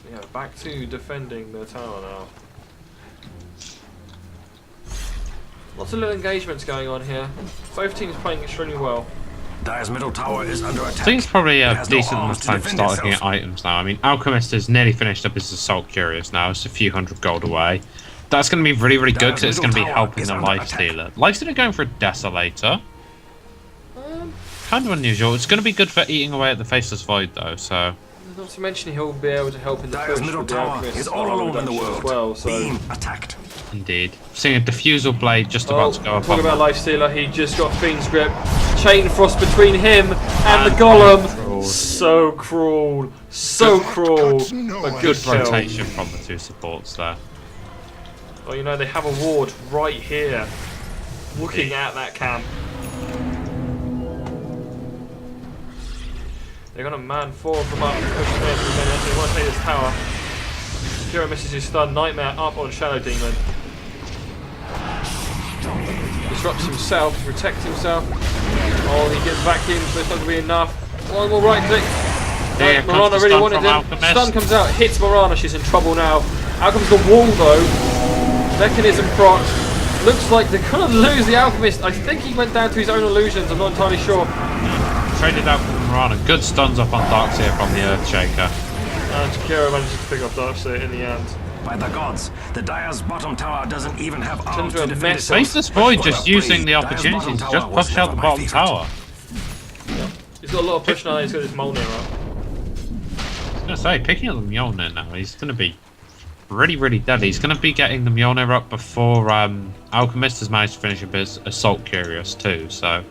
[SPEAKER 1] Yeah, back to defending the tower now. Lots of little engagements going on here. Both teams playing extremely well.
[SPEAKER 3] Dire's middle tower is under attack.
[SPEAKER 2] I think it's probably a
[SPEAKER 3] It has no
[SPEAKER 2] decent
[SPEAKER 3] arms
[SPEAKER 2] enough
[SPEAKER 3] to
[SPEAKER 2] time to
[SPEAKER 3] defend
[SPEAKER 2] start looking at
[SPEAKER 3] itself.
[SPEAKER 2] items now. I mean, Alchemist has nearly finished up his Assault Curious now. It's a few hundred gold away. That's going to be really, really good because it's going to be helping the Lifestealer. Lifestealer going for a Desolator. Kind of unusual. It's going to be good for eating away at the Faceless Void though, so...
[SPEAKER 1] Not to mention he'll be able to help in the
[SPEAKER 3] Dire's
[SPEAKER 1] push
[SPEAKER 3] middle
[SPEAKER 1] with the
[SPEAKER 3] tower
[SPEAKER 1] Alchemist
[SPEAKER 3] is all alone in the
[SPEAKER 1] reduction
[SPEAKER 3] world.
[SPEAKER 1] as well, so...
[SPEAKER 3] Being attacked.
[SPEAKER 2] Indeed. Seeing a Diffusal Blade just about to go up
[SPEAKER 1] talking
[SPEAKER 2] on
[SPEAKER 1] about Lifestealer, he just got Fiend's Grip. Chain Frost between him and the Golem. So cruel. So cruel. A good kill.
[SPEAKER 2] rotation from the two supports there.
[SPEAKER 1] Oh, you know, they have a ward right here. Looking at that camp. They're going to man four of them up and push them in for a minute. They want to take this tower. Kira misses his stun. Nightmare up on Shadow Demon. Disrupts himself to protect himself. Oh, he gets back in, but it's not going to be enough. One more right click.
[SPEAKER 2] There
[SPEAKER 1] No,
[SPEAKER 2] comes
[SPEAKER 1] Marana
[SPEAKER 2] the
[SPEAKER 1] really
[SPEAKER 2] stun
[SPEAKER 1] wanted
[SPEAKER 2] from
[SPEAKER 1] him.
[SPEAKER 2] Alchemist.
[SPEAKER 1] Stun comes out, hits Marana. She's in trouble now. Out comes the wall though. Mechanism proc. Looks like they're going to lose the Alchemist. I think he went down to his own illusions. I'm not entirely sure.
[SPEAKER 2] Traded out for Marana. Good stuns up on Darkseer from the Earthshaker.
[SPEAKER 1] And Shakira manages to pick up Darkseer in the end.
[SPEAKER 3] By the gods, the Dire's bottom tower doesn't even have arms
[SPEAKER 1] into
[SPEAKER 3] to
[SPEAKER 1] a
[SPEAKER 3] defend
[SPEAKER 1] mess.
[SPEAKER 3] itself.
[SPEAKER 2] Faceless Void
[SPEAKER 3] What
[SPEAKER 2] just
[SPEAKER 3] a
[SPEAKER 2] using
[SPEAKER 3] play.
[SPEAKER 2] the
[SPEAKER 3] Dire's
[SPEAKER 2] opportunity
[SPEAKER 3] bottom
[SPEAKER 2] to
[SPEAKER 3] tower
[SPEAKER 2] just
[SPEAKER 3] was
[SPEAKER 2] push out
[SPEAKER 3] never
[SPEAKER 2] the
[SPEAKER 3] my
[SPEAKER 2] bottom
[SPEAKER 3] favourite.
[SPEAKER 2] tower.
[SPEAKER 1] He's got a lot of push now. He's got his Molnir up.
[SPEAKER 2] I was going to say, picking up the Mjolnir now, he's going to be really, really deadly. He's going to be getting the Mjolnir up before Alchemist has managed to finish up his Assault Curious too, so...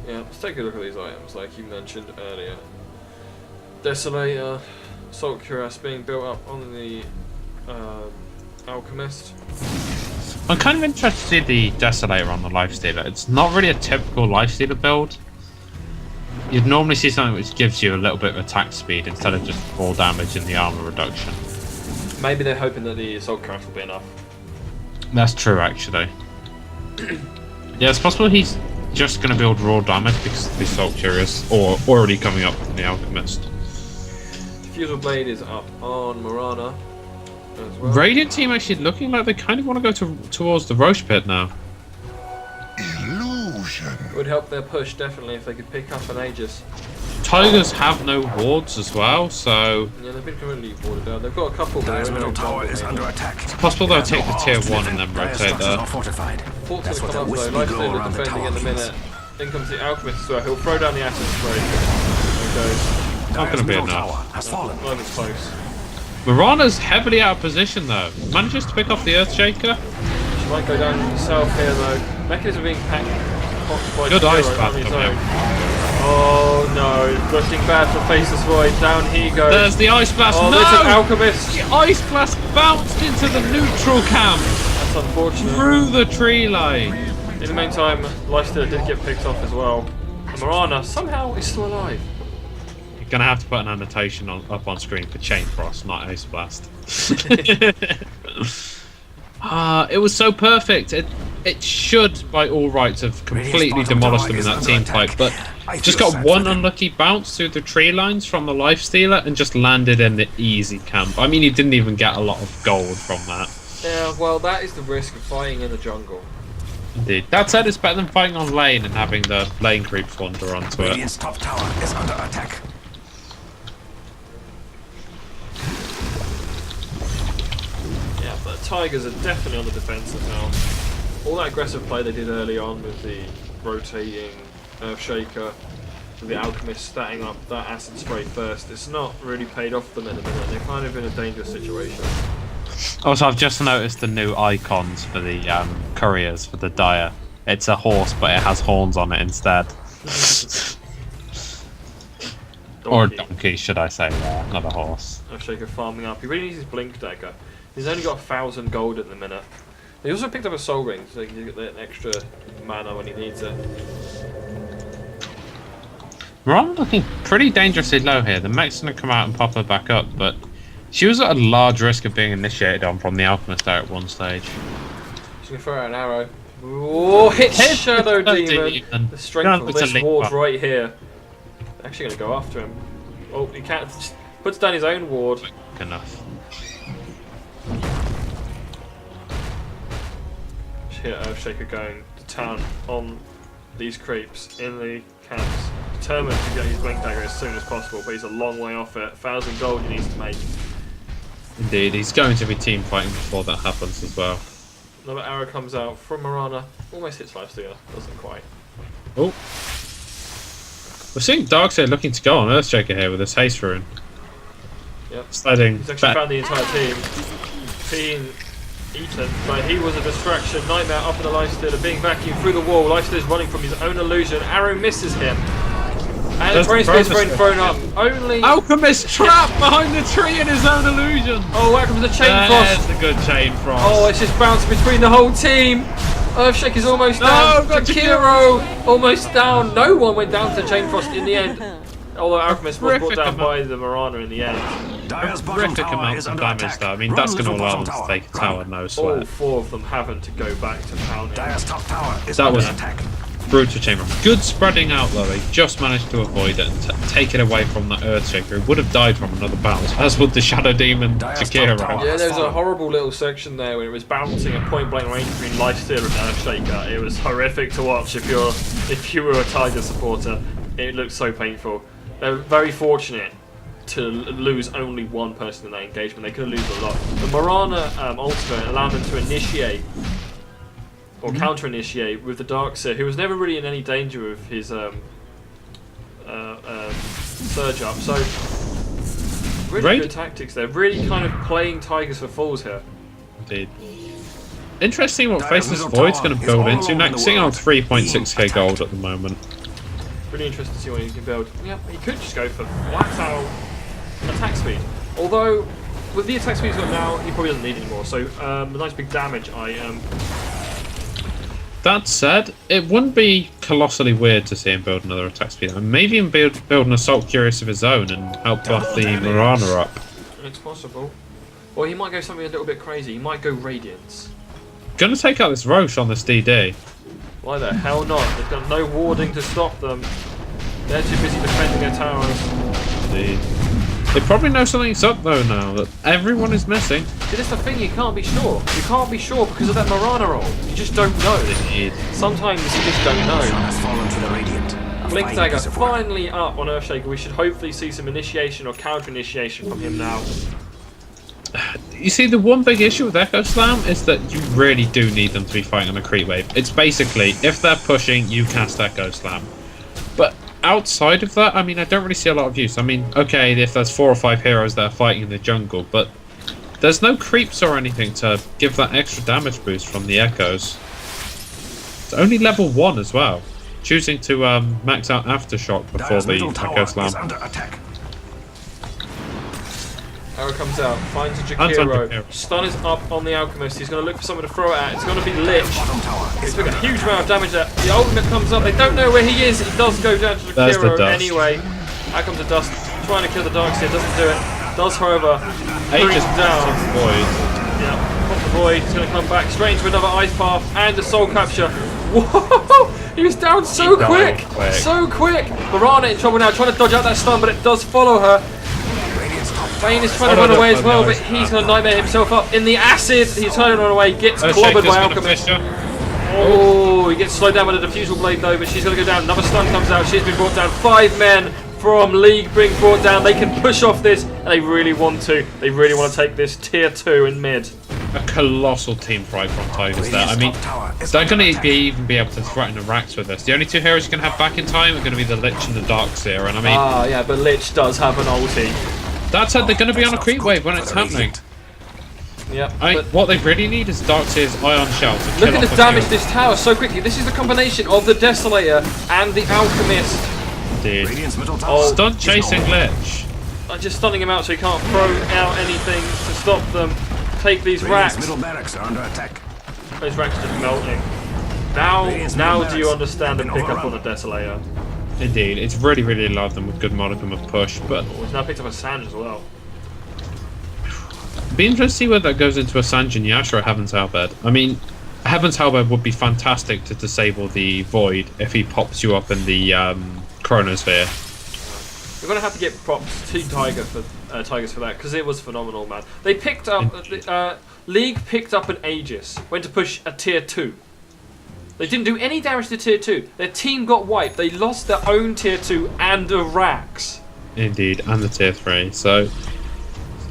[SPEAKER 1] Yeah, let's take a look at these items, like you mentioned earlier. Desolator, Assault Cuirass being built up on the Alchemist.
[SPEAKER 2] I'm kind of interested to see the Desolator on the Lifestealer. It's not really a typical Lifestealer build. You'd normally see something which gives you a little bit of attack speed instead of just 4 damage in the armor reduction.
[SPEAKER 1] Maybe they're hoping that the Assault Cuirass will be enough.
[SPEAKER 2] That's true, actually. Yeah, it's possible he's just going to build raw damage because of the Assault Curious, or already coming up from the Alchemist.
[SPEAKER 1] Diffusal Blade is up on Marana as well.
[SPEAKER 2] Radiant team actually looking like they kind of want to go towards the Roche pit now.
[SPEAKER 1] It would help their push, definitely, if they could pick up an Aegis.
[SPEAKER 2] Tigerz have no wards as well, so...
[SPEAKER 1] Yeah, they've been completely warded out. They've got a couple, but
[SPEAKER 3] Dire's middle tower is under attack.
[SPEAKER 2] it's possible they'll take the tier 1 and then rotate there.
[SPEAKER 3] Fortified.
[SPEAKER 1] Fort's
[SPEAKER 3] That's
[SPEAKER 1] going
[SPEAKER 3] what
[SPEAKER 1] to
[SPEAKER 3] a
[SPEAKER 1] come up
[SPEAKER 3] wispy
[SPEAKER 1] though.
[SPEAKER 3] glow
[SPEAKER 1] Lifestealer
[SPEAKER 3] around the
[SPEAKER 1] defending
[SPEAKER 3] tower
[SPEAKER 1] in a
[SPEAKER 3] means.
[SPEAKER 1] minute. In comes the Alchemist as well. He'll throw down the acid spray. There he
[SPEAKER 2] Not going to be
[SPEAKER 3] middle
[SPEAKER 2] enough.
[SPEAKER 3] tower has fallen.
[SPEAKER 1] goes. Not even close.
[SPEAKER 2] Mirana's heavily out of position though. Manages to pick off the Earthshaker.
[SPEAKER 1] She might go down himself here though. Mechanism being packed by
[SPEAKER 2] Good
[SPEAKER 1] Shiro
[SPEAKER 2] ice
[SPEAKER 1] on
[SPEAKER 2] bath
[SPEAKER 1] his
[SPEAKER 2] from
[SPEAKER 1] own.
[SPEAKER 2] him.
[SPEAKER 1] Oh no, looking bad for Faceless Void. Down he goes.
[SPEAKER 2] There's the Ice Blast.
[SPEAKER 1] Oh,
[SPEAKER 2] no!
[SPEAKER 1] there's an Alchemist.
[SPEAKER 2] The Ice Blast bounced into the neutral camp
[SPEAKER 1] That's unfortunate.
[SPEAKER 2] through the tree line.
[SPEAKER 1] In the meantime, Lifestealer did get picked off as well. And Mirana somehow is still alive.
[SPEAKER 2] You're going to have to put an annotation up on screen for Chain Frost, not Ice Blast. It was so perfect. It should, by all rights, have completely demolished them in that team fight, but just got one unlucky bounce through the tree lines from the Lifestealer and just landed in the easy camp. I mean, he didn't even get a lot of gold from that.
[SPEAKER 1] Yeah, well, that is the risk of fighting in the jungle.
[SPEAKER 2] Indeed. That said, it's better than fighting on lane and having the lane creeps wander onto it.
[SPEAKER 3] Radiant's top tower is under attack.
[SPEAKER 1] Yeah, but Tigerz are definitely on the defensive now. All that aggressive play they did early on with the rotating Earthshaker, with the Alchemist statting up that acid spray first, it's not really paid off for them in a minute. They're kind of in a dangerous situation.
[SPEAKER 2] Also, I've just noticed the new icons for the couriers for the Dire. It's a horse, but it has horns on it instead. Or a donkey, should I say, not a horse.
[SPEAKER 1] Earthshaker farming up. He really needs his Blink Dagger. He's only got 1,000 gold at the minute. He also picked up a Soul Ring, so he can get that extra mana when he needs it.
[SPEAKER 2] We're looking pretty dangerously low here. The mech's going to come out and pop her back up, but she was at a large risk of being initiated on from the Alchemist there at one stage.
[SPEAKER 1] She's going to throw out an arrow. Oh, hit Shadow Demon! The strength of this ward right here. Actually going to go after him. Oh, he can't. Puts down his own ward.
[SPEAKER 2] Enough.
[SPEAKER 1] Here, Earthshaker going to town on these creeps in the camps. Determined to get his Blink Dagger as soon as possible, but he's a long way off it. 1,000 gold he needs to make.
[SPEAKER 2] Indeed, he's going to be team fighting before that happens as well.
[SPEAKER 1] Another arrow comes out from Mirana. Almost hits Lifestealer, doesn't quite.
[SPEAKER 2] Oh. We're seeing Darkseid looking to go on Earthshaker here with this haste rune.
[SPEAKER 1] Yep.
[SPEAKER 2] Sliding.
[SPEAKER 1] He's actually found the entire team being eaten, but he was a distraction. Nightmare up in the Lifestealer, being vacuumed through the wall. Lifestealer's running from his own illusion. Arrow misses him. And Brain Space being thrown up. Only
[SPEAKER 2] Alchemist trapped behind the tree in his own illusion.
[SPEAKER 1] Oh, where comes the Chain Frost?
[SPEAKER 2] There's a good Chain Frost.
[SPEAKER 1] Oh, it's just bouncing between the whole team. Earthshaker's almost down. Jakiro almost down. No one went down to the Chain Frost in the end. Although Alchemist was brought down by the Mirana in the end.
[SPEAKER 3] Dire's bottom
[SPEAKER 2] Terrific
[SPEAKER 3] tower
[SPEAKER 2] amount
[SPEAKER 3] is
[SPEAKER 2] of
[SPEAKER 3] under
[SPEAKER 2] damage
[SPEAKER 3] attack.
[SPEAKER 2] though. I mean,
[SPEAKER 3] Run,
[SPEAKER 2] that's going to
[SPEAKER 3] little
[SPEAKER 2] allow them
[SPEAKER 3] bottom
[SPEAKER 2] to take a tower, no
[SPEAKER 1] All
[SPEAKER 2] sweat.
[SPEAKER 1] 4 of them having to go back to pound him.
[SPEAKER 3] Dire's top tower is
[SPEAKER 2] That
[SPEAKER 3] under
[SPEAKER 2] was
[SPEAKER 3] attack.
[SPEAKER 2] brutal chamber. Good spreading out though. They just managed to avoid it and take it away from the Earthshaker, who would have died from another bounce, as would the Shadow Demon Jakiro.
[SPEAKER 1] Yeah, there was a horrible little section there where it was bouncing at point blank range between Lifestealer and Earthshaker. It was horrific to watch if you were a Tiger supporter. It looked so painful. They were very fortunate to lose only one person in that engagement. They could have lost a lot. The Mirana ultimate allowed them to initiate or counter-initiate with the Darkseer, who was never really in any danger of his surge up. So really good tactics there. Really kind of playing Tigers for fools here.
[SPEAKER 2] Indeed. Interesting what Faceless Void's going to build into next. Sitting on 3.6k gold at the moment.
[SPEAKER 1] Really interested to see what he can build. Yeah, he could just go for flat out attack speed. Although, with the attack speed he's got now, he probably doesn't need any more. So, a nice big damage item.
[SPEAKER 2] That said, it wouldn't be colossally weird to see him build another attack speed. And maybe even build an Assault Curious of his own and help buff the Mirana up.
[SPEAKER 1] It's possible. Or he might go something a little bit crazy. He might go Radiance.
[SPEAKER 2] Gonna take out this Roche on this DD.
[SPEAKER 1] Why the hell not? They've got no warding to stop them. They're too busy defending their towers.
[SPEAKER 2] Indeed. They probably know something's up though now that everyone is missing.
[SPEAKER 1] See, that's the thing, you can't be sure. You can't be sure because of that Mirana roll. You just don't know. Sometimes you just don't know.
[SPEAKER 3] Has fallen to the Radiant.
[SPEAKER 1] Blink Dagger finally up on Earthshaker. We should hopefully see some initiation or counter initiation from him now.
[SPEAKER 2] You see, the one big issue with Echo Slam is that you really do need them to be fighting on a creep wave. It's basically, if they're pushing, you cast Echo Slam. But outside of that, I mean, I don't really see a lot of use. I mean, okay, if there's 4 or 5 heroes that are fighting in the jungle, but there's no creeps or anything to give that extra damage boost from the Echoes. It's only level 1 as well. Choosing to max out Aftershock before the Echo Slam.
[SPEAKER 1] Arrow comes out, finds a Jakiro. Stun is up on the Alchemist. He's going to look for someone to throw it at. It's going to be Lich. He's doing a huge amount of damage there. The ultimate comes up. They don't know where he is. He does go down to Jakiro anyway. Out comes the Dust. Trying to kill the Darkseer. Doesn't do it. Does, however, bring down.
[SPEAKER 2] Void.
[SPEAKER 1] Yeah, pop the Void. He's going to come back straight into another Ice Path and a Soul Capture. Whoa! He was down so quick! So quick! Mirana in trouble now, trying to dodge out that stun, but it does follow her. Vayne is trying to run away as well, but he's going to nightmare himself up in the acid. He's trying to run away, gets clobbered by Alchemist. Oh, he gets slowed down by the Diffusal Blade though, but she's going to go down. Another stun comes out. She's been brought down. 5 men from League being brought down. They can push off this, and they really want to. They really want to take this tier 2 in mid.
[SPEAKER 2] A colossal team fight from Tigerz there. I mean, they're going to even be able to threaten the Rax with this. The only 2 heroes you can have back in time are going to be the Lich and the Darkseer, and I mean...
[SPEAKER 1] yeah, but Lich does have an ulti.
[SPEAKER 2] That said, they're going to be on a creep wave when it's happening.
[SPEAKER 1] Yeah.
[SPEAKER 2] What they really need is Darkseer's Ion Shell to
[SPEAKER 1] look at the damage this tower so quickly. This is the combination of the Desolator and the Alchemist.
[SPEAKER 2] Indeed. Stun chasing Lich.
[SPEAKER 1] Just stunning him out so he can't throw out anything to stop them. Take these racks.
[SPEAKER 3] Middle barracks are under attack.
[SPEAKER 1] Those racks just melting. Now do you understand the pickup of the Desolator?
[SPEAKER 2] Indeed, it's really, really allowed them with good modicum of push, but...
[SPEAKER 1] Oh, he's now picked up a Sange as well.
[SPEAKER 2] Be interesting to see whether that goes into a Sange and Yasha or Heaven's Halberd. I mean, Heaven's Halberd would be fantastic to disable the Void if he pops you up in the Chronosphere.
[SPEAKER 1] We're going to have to get props to Tigerz for that, because it was phenomenal, man. They picked up... League picked up an Aegis, went to push a tier 2. They didn't do any damage to tier 2. Their team got wiped. They lost their own tier 2 and a Rax.
[SPEAKER 2] Indeed, and the tier 3. So,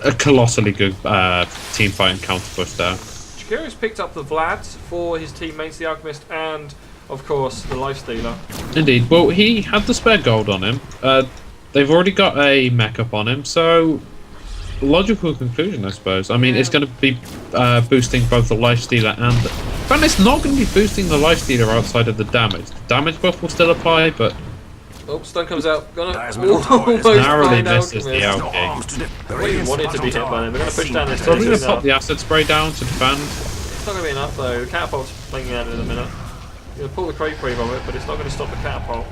[SPEAKER 2] a colossally good team fight and counter push there.
[SPEAKER 1] Jakiro's picked up the Vlads for his teammates, the Alchemist, and, of course, the Lifestealer.
[SPEAKER 2] Indeed. Well, he had the spare gold on him. They've already got a mech up on him, so... logical conclusion, I suppose. I mean, it's going to be boosting both the Lifestealer and the... But it's not going to be boosting the Lifestealer outside of the damage. The damage buff will still apply, but...
[SPEAKER 1] Oh, stun comes out. Gonna
[SPEAKER 2] almost narrowly misses the Alchemy.
[SPEAKER 1] Really wanted to be hit by them. They're going to push down this
[SPEAKER 2] Probably going to pop the Acid Spray down to defend.
[SPEAKER 1] It's not going to be enough, though. The Catapult's flinging at it in a minute. You're going to pull the Crate Brave of it, but it's not going to stop the Catapult.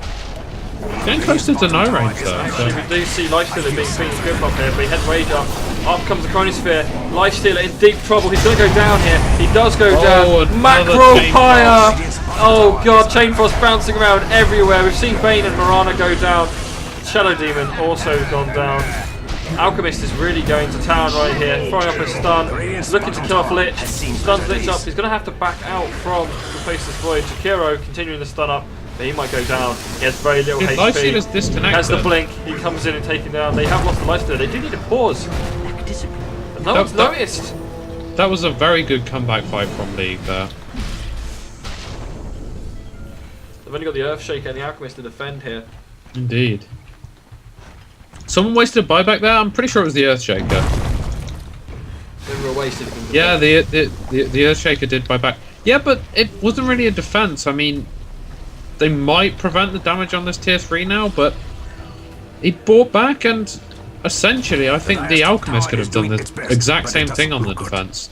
[SPEAKER 2] Getting close to no range though.
[SPEAKER 1] Actually, we do see Lifestealer being pretty grip up here, but he heads Rage up. Up comes the Chronosphere. Lifestealer in deep trouble. He's going to go down here. He does go down. Macro Pyre! Oh god, Chain Frost bouncing around everywhere. We've seen Vayne and Mirana go down. Shadow Demon also gone down. Alchemist is really going to town right here. Throwing up a stun. Looking to kill off Lich. Stuns Lich up. He's going to have to back out from the Faceless Void. Jakiro continuing the stun up. But he might go down. He has very little HP.
[SPEAKER 2] Lifestealer's disconnected.
[SPEAKER 1] Has the blink. He comes in and takes him down. They have lost the Lifestealer. They do need a pause. No one's noticed.
[SPEAKER 2] That was a very good comeback fight from League there.
[SPEAKER 1] They've only got the Earthshaker and the Alchemist to defend here.
[SPEAKER 2] Indeed. Someone wasted a buyback there? I'm pretty sure it was the Earthshaker.
[SPEAKER 1] They were wasted.
[SPEAKER 2] Yeah, the Earthshaker did buyback. Yeah, but it wasn't really a defense. I mean, they might prevent the damage on this tier 3 now, but he bought back, and essentially I think the Alchemist could have done the exact same thing on the defense.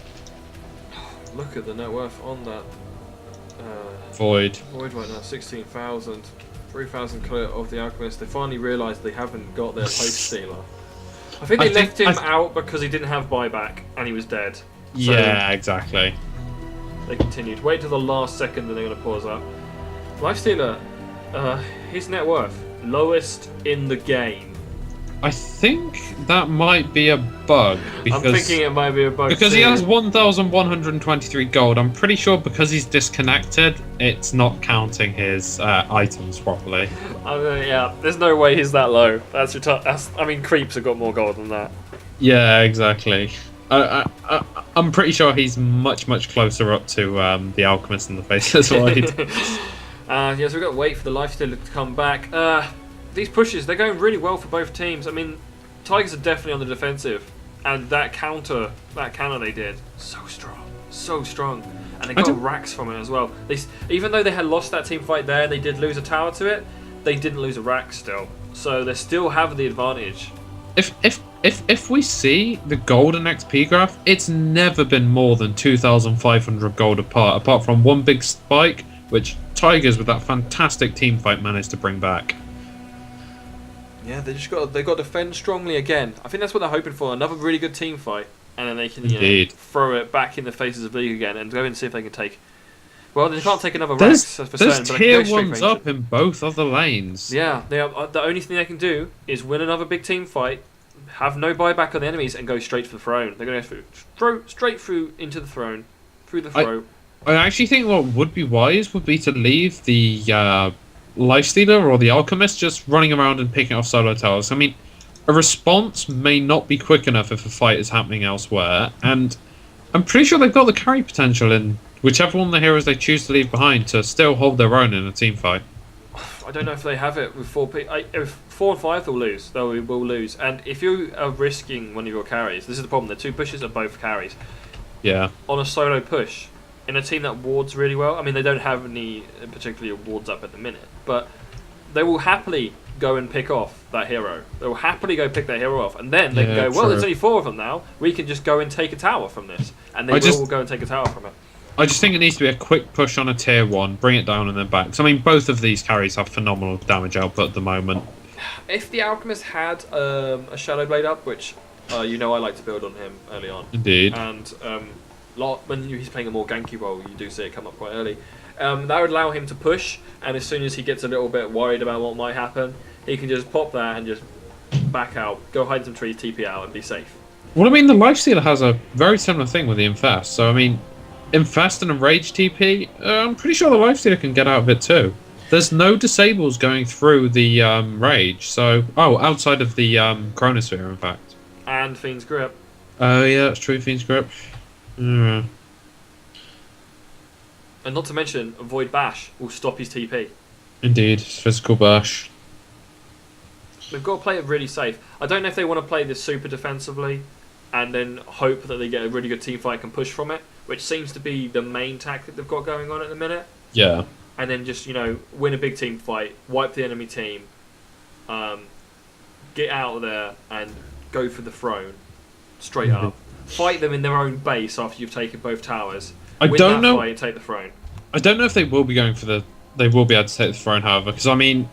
[SPEAKER 1] Look at the net worth on that
[SPEAKER 2] Void
[SPEAKER 1] right now, 16,000. 3,000 clear of the Alchemist. They finally realised they haven't got their Host Stealer. I think they left him out because he didn't have buyback and he was dead. So
[SPEAKER 2] yeah, exactly.
[SPEAKER 1] They continued. Wait till the last second and they're going to pause up. Lifestealer, his net worth, lowest in the game.
[SPEAKER 2] I think that might be a bug. Because,
[SPEAKER 1] I'm thinking it might be a bug.
[SPEAKER 2] Because he has 1,123 gold. I'm pretty sure because he's disconnected, it's not counting his items properly.
[SPEAKER 1] Yeah, there's no way he's that low. I mean, creeps have got more gold than that.
[SPEAKER 2] Yeah, exactly. I'm pretty sure he's much closer up to the Alchemist and the Faceless Void.
[SPEAKER 1] So we've got to wait for the Lifestealer to come back. These pushes, they're going really well for both teams. I mean, Tigerz are definitely on the defensive, and that counter they did, so strong, and they got racks from it as well. Even though they had lost that team fight there, and they did lose a tower to it, they didn't lose a rack still, so they still have the advantage.
[SPEAKER 2] If we see the golden XP graph, it's never been more than 2,500 gold apart from one big spike, which Tigerz with that fantastic team fight managed to bring back.
[SPEAKER 1] Yeah, they got to defend strongly again. I think that's what they're hoping for, another really good team fight, and then they can throw it back in the faces of League again and go and see if they can take. Well, they can't take another racks for certain.
[SPEAKER 2] There's tier 1s up in both other lanes.
[SPEAKER 1] Yeah, the only thing they can do is win another big team fight, have no buyback on the enemies, and go straight for the throne. They're going to go straight through into the throne, through the throat.
[SPEAKER 2] I actually think what would be wise would be to leave the Lifestealer or the Alchemist just running around and picking off solo towers. I mean, a response may not be quick enough if a fight is happening elsewhere, and I'm pretty sure they've got the carry potential in whichever one of the heroes they choose to leave behind to still hold their own in a team fight.
[SPEAKER 1] I don't know if they have it with 4 people. If 4 and 5, they'll lose. They will lose. And if you are risking one of your carries, this is the problem. The 2 pushes are both carries.
[SPEAKER 2] Yeah.
[SPEAKER 1] On a solo push, in a team that wards really well. I mean, they don't have any particularly wards up at the minute, but they will happily go and pick off that hero. They will happily go pick that hero off, and then they can go, well, there's only 4 of them now. We can just go and take a tower from this, and they will go and take a tower from it.
[SPEAKER 2] I just think it needs to be a quick push on a tier 1, bring it down and then back. So, I mean, both of these carries have phenomenal damage output at the moment.
[SPEAKER 1] If the Alchemist had a Shadow Blade up, which I like to build on him early on.
[SPEAKER 2] Indeed.
[SPEAKER 1] And when he's playing a more ganky role, you do see it come up quite early. That would allow him to push, and as soon as he gets a little bit worried about what might happen, he can just pop that and just back out, go hide in some trees, TP out, and be safe.
[SPEAKER 2] Well, I mean, the Lifestealer has a very similar thing with the Infest. So, I mean, Infest and a Rage TP, I'm pretty sure the Lifestealer can get out of it too. There's no disables going through the Rage, so... Oh, outside of the Chronosphere, in fact.
[SPEAKER 1] And Fiend's Grip.
[SPEAKER 2] Oh, yeah, that's true, Fiend's Grip.
[SPEAKER 1] And not to mention, a Void Bash will stop his TP.
[SPEAKER 2] Indeed, physical bash.
[SPEAKER 1] They've got to play it really safe. I don't know if they want to play this super defensively and then hope that they get a really good team fight and push from it, which seems to be the main tactic they've got going on at the minute.
[SPEAKER 2] Yeah.
[SPEAKER 1] And then just, win a big team fight, wipe the enemy team, get out of there and go for the throne straight up. Fight them in their own base after you've taken both towers. Win that fight and take the throne.
[SPEAKER 2] I don't know if they will be going for the... They will be able to take the throne, however, because, I mean,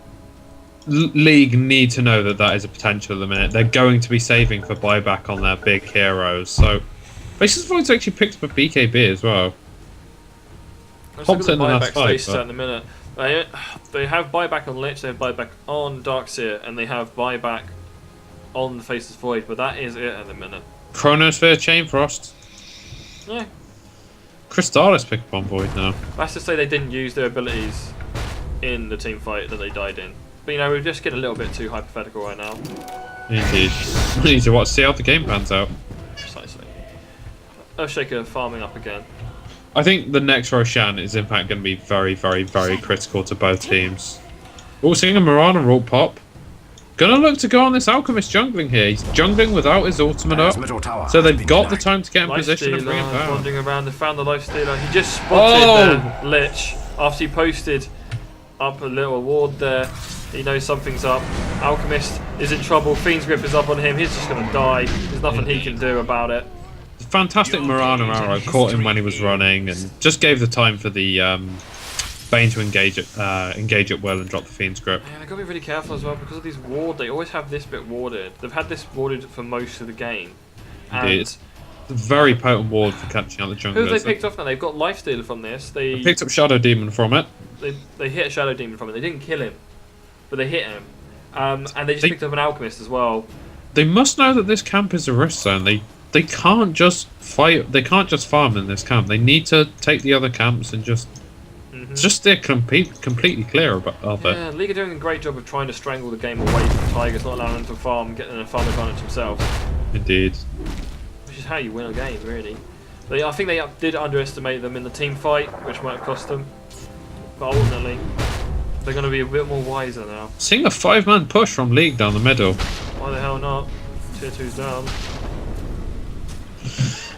[SPEAKER 2] League need to know that is a potential at the minute. They're going to be saving for buyback on their big heroes. So, Faceless Void's actually picked up a BKB as well.
[SPEAKER 1] Popped in the last fight. At the minute. They have buyback on Lich, they have buyback on Darkseer, and they have buyback on the Faceless Void, but that is it at the minute.
[SPEAKER 2] Chronosphere, Chainfrost.
[SPEAKER 1] Yeah.
[SPEAKER 2] Crystallis pick up on Void now.
[SPEAKER 1] That's to say they didn't use their abilities in the team fight that they died in. But we're just getting a little bit too hypothetical right now.
[SPEAKER 2] Indeed. We need to see how the game pans out.
[SPEAKER 1] Precisely. Earthshaker farming up again.
[SPEAKER 2] I think the next Roshan is in fact going to be very, very, very critical to both teams. Oh, seeing a Mirana roll pop. Gonna look to go on this Alchemist jungling here. He's jungling without his ultimate up. So they've got the time to get in position and bring him down.
[SPEAKER 1] Wandering around, they found the Lifestealer. He just spotted the Lich after he posted up a little ward there. He knows something's up. Alchemist is in trouble. Fiend's Grip is up on him. He's just gonna die. There's nothing he can do about it.
[SPEAKER 2] Fantastic Mirana arrow caught him when he was running and just gave the time for the Bane to engage it well and drop the Fiend's Grip.
[SPEAKER 1] Yeah, they've got to be really careful as well because of these ward. They always have this bit warded. They've had this warded for most of the game.
[SPEAKER 2] Indeed. It's a very potent ward for catching out the junglers.
[SPEAKER 1] Who have they picked off now? They've got Lifestealer from this. They
[SPEAKER 2] picked up Shadow Demon from it.
[SPEAKER 1] They hit a Shadow Demon from it. They didn't kill him, but they hit him. And they just picked up an alchemist as well.
[SPEAKER 2] They must know that this camp is a risk zone. They can't just fight. They can't just farm in this camp. They need to take the other camps and just steer completely clear of it.
[SPEAKER 1] Yeah, League are doing a great job of trying to strangle the game away from Tigerz, not allowing them to farm, getting a farm advantage themselves.
[SPEAKER 2] Indeed.
[SPEAKER 1] Which is how you win a game, really. I think they did underestimate them in the team fight, which might have cost them. But ultimately, they're going to be a bit more wiser now.
[SPEAKER 2] Seeing a 5-man push from League down the middle.
[SPEAKER 1] Why the hell not? Tier 2's down.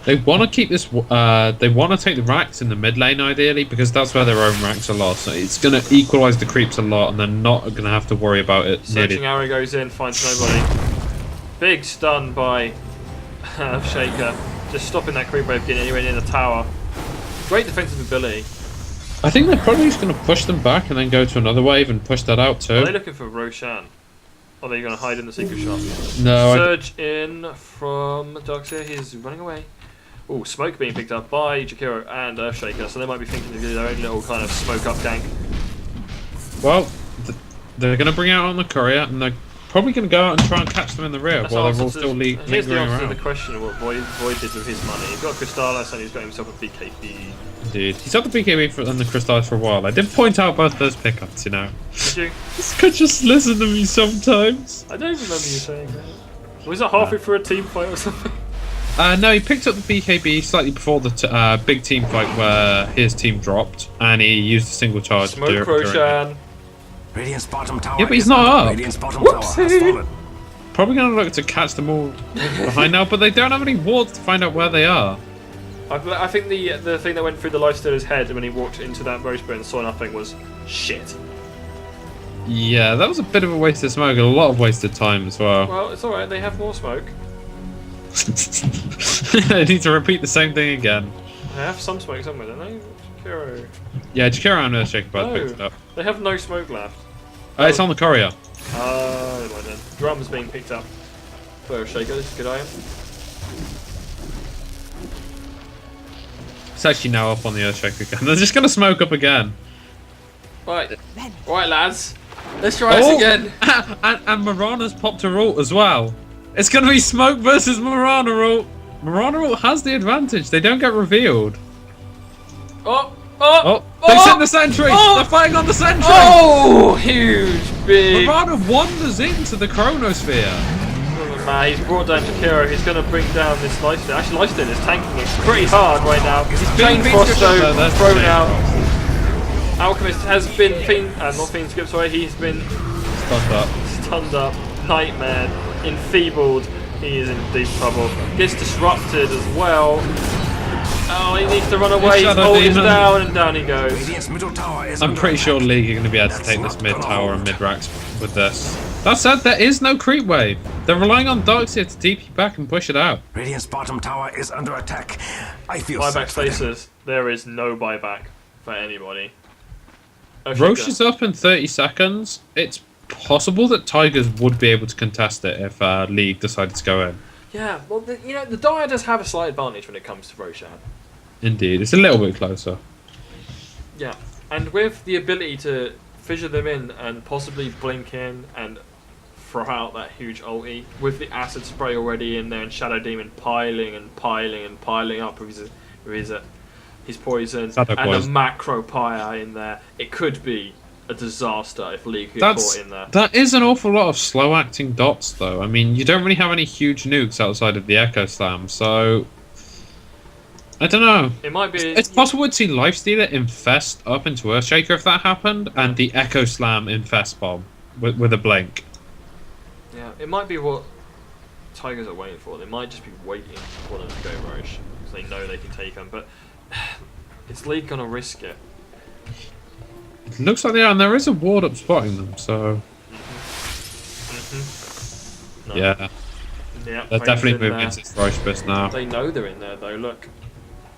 [SPEAKER 2] They want to keep this. They want to take the racks in the mid lane ideally because that's where their own racks are lost. So it's going to equalise the creeps a lot, and they're not going to have to worry about it.
[SPEAKER 1] Searching arrow goes in, finds nobody. Big stun by Shaker, just stopping that creep wave getting anywhere near the tower. Great defensive ability.
[SPEAKER 2] I think they're probably just going to push them back and then go to another wave and push that out too.
[SPEAKER 1] Are they looking for Roshan? Or are they going to hide in the secret shop?
[SPEAKER 2] No.
[SPEAKER 1] Surge in from Darkseer. He's running away. Oh, smoke being picked up by Jakiro and Earthshaker, so they might be thinking to do their own little kind of smoke up gank.
[SPEAKER 2] Well, they're going to bring out on the courier, and they're probably going to go out and try and catch them in the rear while they're all still lingering
[SPEAKER 1] Here's the answer
[SPEAKER 2] around.
[SPEAKER 1] to the question of what Void did with his money. He's got Crystallis and he's got himself a BKB.
[SPEAKER 2] Indeed. He's had the BKB and the Crystallis for a while. I did point out both those pickups, you know.
[SPEAKER 1] Did you?
[SPEAKER 2] This could just listen to me sometimes.
[SPEAKER 1] I don't remember you saying that. Was that halfway through a team fight or something?
[SPEAKER 2] No, he picked up the BKB slightly before the big team fight where his team dropped, and he used a single charge.
[SPEAKER 1] Smoke Roshan.
[SPEAKER 3] Radiant's bottom tower.
[SPEAKER 2] Yeah, but he's not up.
[SPEAKER 3] Radiant's bottom tower has fallen.
[SPEAKER 2] Probably going to look to catch them all behind now, but they don't have any wards to find out where they are.
[SPEAKER 1] I think the thing that went through the Lifestealer's head when he walked into that Rose Bow and saw nothing was shit.
[SPEAKER 2] Yeah, that was a bit of a waste of smoke, and a lot of wasted time as well.
[SPEAKER 1] Well, it's alright, they have more smoke.
[SPEAKER 2] I need to repeat the same thing again.
[SPEAKER 1] They have some smoke somewhere, don't they? Jakiro.
[SPEAKER 2] Yeah, Jakiro and Earthshaker both
[SPEAKER 1] No,
[SPEAKER 2] picked it up.
[SPEAKER 1] they have no smoke left.
[SPEAKER 2] It's on the courier.
[SPEAKER 1] Oh, right then. Drums being picked up. For Earthshaker, this is a good item.
[SPEAKER 2] It's actually now up on the Earthshaker again. They're just going to smoke up again.
[SPEAKER 1] Right, lads. Let's try this again.
[SPEAKER 2] And Mirana's popped her ult as well. It's going to be Smoke versus Mirana ult. Mirana ult has the advantage. They don't get revealed. They sent the sentry. They're fighting on the sentry.
[SPEAKER 1] Oh, huge, big.
[SPEAKER 2] Mirana wanders into the chronosphere.
[SPEAKER 1] Oh, man, he's brought down Jakiro. He's going to bring down this Lifestealer. Actually, Lifestealer is tanking it pretty hard right now. Chain Frost though thrown out. Alchemist has been not Fiend Skip, sorry. He's been stunned up. Nightmare. Enfeebled, he is in deep trouble. Gets disrupted as well. Oh, he needs to run away. His ult is down, and down he goes.
[SPEAKER 2] I'm pretty sure League are going to be able to take this mid tower and mid racks with this. That said, there is no creep wave. They're relying on Darkseer to TP you back and push it out.
[SPEAKER 3] Radiant's bottom tower is under attack. I feel
[SPEAKER 1] buyback status. There is no buyback for anybody.
[SPEAKER 2] Roche is up in 30 seconds. It's possible that Tigerz would be able to contest it if League decided to go in.
[SPEAKER 1] Yeah, well, the Dire does have a slight advantage when it comes to Roshan.
[SPEAKER 2] Indeed, it's a little bit closer.
[SPEAKER 1] Yeah, and with the ability to fissure them in and possibly blink in and throw out that huge ulti, with the acid spray already in there and Shadow Demon piling up with his poison and the macro pyre in there, it could be a disaster if League get caught in there. That
[SPEAKER 2] is an awful lot of slow acting dots though. I mean, you don't really have any huge nukes outside of the Echo Slam, so I don't know.
[SPEAKER 1] It might be.
[SPEAKER 2] It's possible to see Lifestealer infest up into Earthshaker if that happened, and the Echo Slam infest bomb with a blink.
[SPEAKER 1] Yeah, it might be what Tigerz are waiting for. They might just be waiting for them to go Roche because they know they can take them. But is League gonna risk it?
[SPEAKER 2] It looks like they are, and there is a ward up spotting them, so...
[SPEAKER 1] No.
[SPEAKER 2] Yeah. They're definitely moving into Roche now.
[SPEAKER 1] They know they're in there, though, look.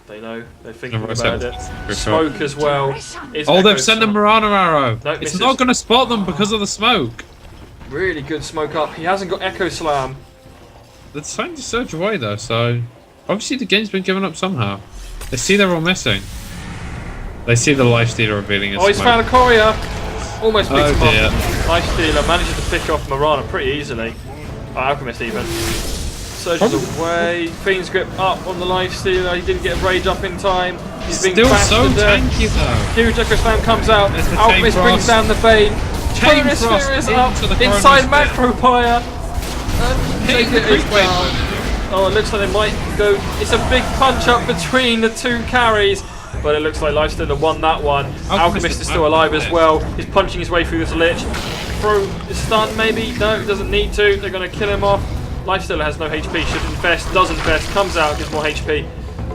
[SPEAKER 1] They know. They're thinking about it. Smoke as well.
[SPEAKER 2] They've sent a Mirana arrow. No, it's not going to spot them because of the smoke.
[SPEAKER 1] Really good smoke up. He hasn't got Echo Slam.
[SPEAKER 2] They're trying to surge away, though, so... Obviously the game's been given up somehow. They see they're all missing. They see the Lifestealer revealing his
[SPEAKER 1] he's
[SPEAKER 2] smoke.
[SPEAKER 1] found a courier! Almost picks him
[SPEAKER 2] dear.
[SPEAKER 1] off. Lifestealer manages to pick off Marana pretty easily. Alchemist even. Surges away. Fiend's Grip up on the Lifestealer. He didn't get Rage up in time. He's being
[SPEAKER 2] Still
[SPEAKER 1] bashed
[SPEAKER 2] so
[SPEAKER 1] to death.
[SPEAKER 2] tanky though.
[SPEAKER 1] Huge Echo Slam comes out.
[SPEAKER 2] There's the
[SPEAKER 1] Alchemist
[SPEAKER 2] Chain
[SPEAKER 1] brings
[SPEAKER 2] Frost.
[SPEAKER 1] down the Bane.
[SPEAKER 2] Chain
[SPEAKER 1] Chronosphere
[SPEAKER 2] Frost
[SPEAKER 1] is up.
[SPEAKER 2] into the
[SPEAKER 1] Inside
[SPEAKER 2] Chronosphere.
[SPEAKER 1] Macro Pyre.
[SPEAKER 2] Hitting the
[SPEAKER 1] Jacob
[SPEAKER 2] creep
[SPEAKER 1] is
[SPEAKER 2] wave.
[SPEAKER 1] down. Oh, it looks like they might go. It's a big punch up between the two carries. But it looks like Lifestealer won that one. Alchemist is still alive as well. He's punching his way through this Lich. Throw is stunned maybe. No, he doesn't need to. They're going to kill him off. Lifestealer has no HP. Should infest. Does infest. Comes out. Gets more HP.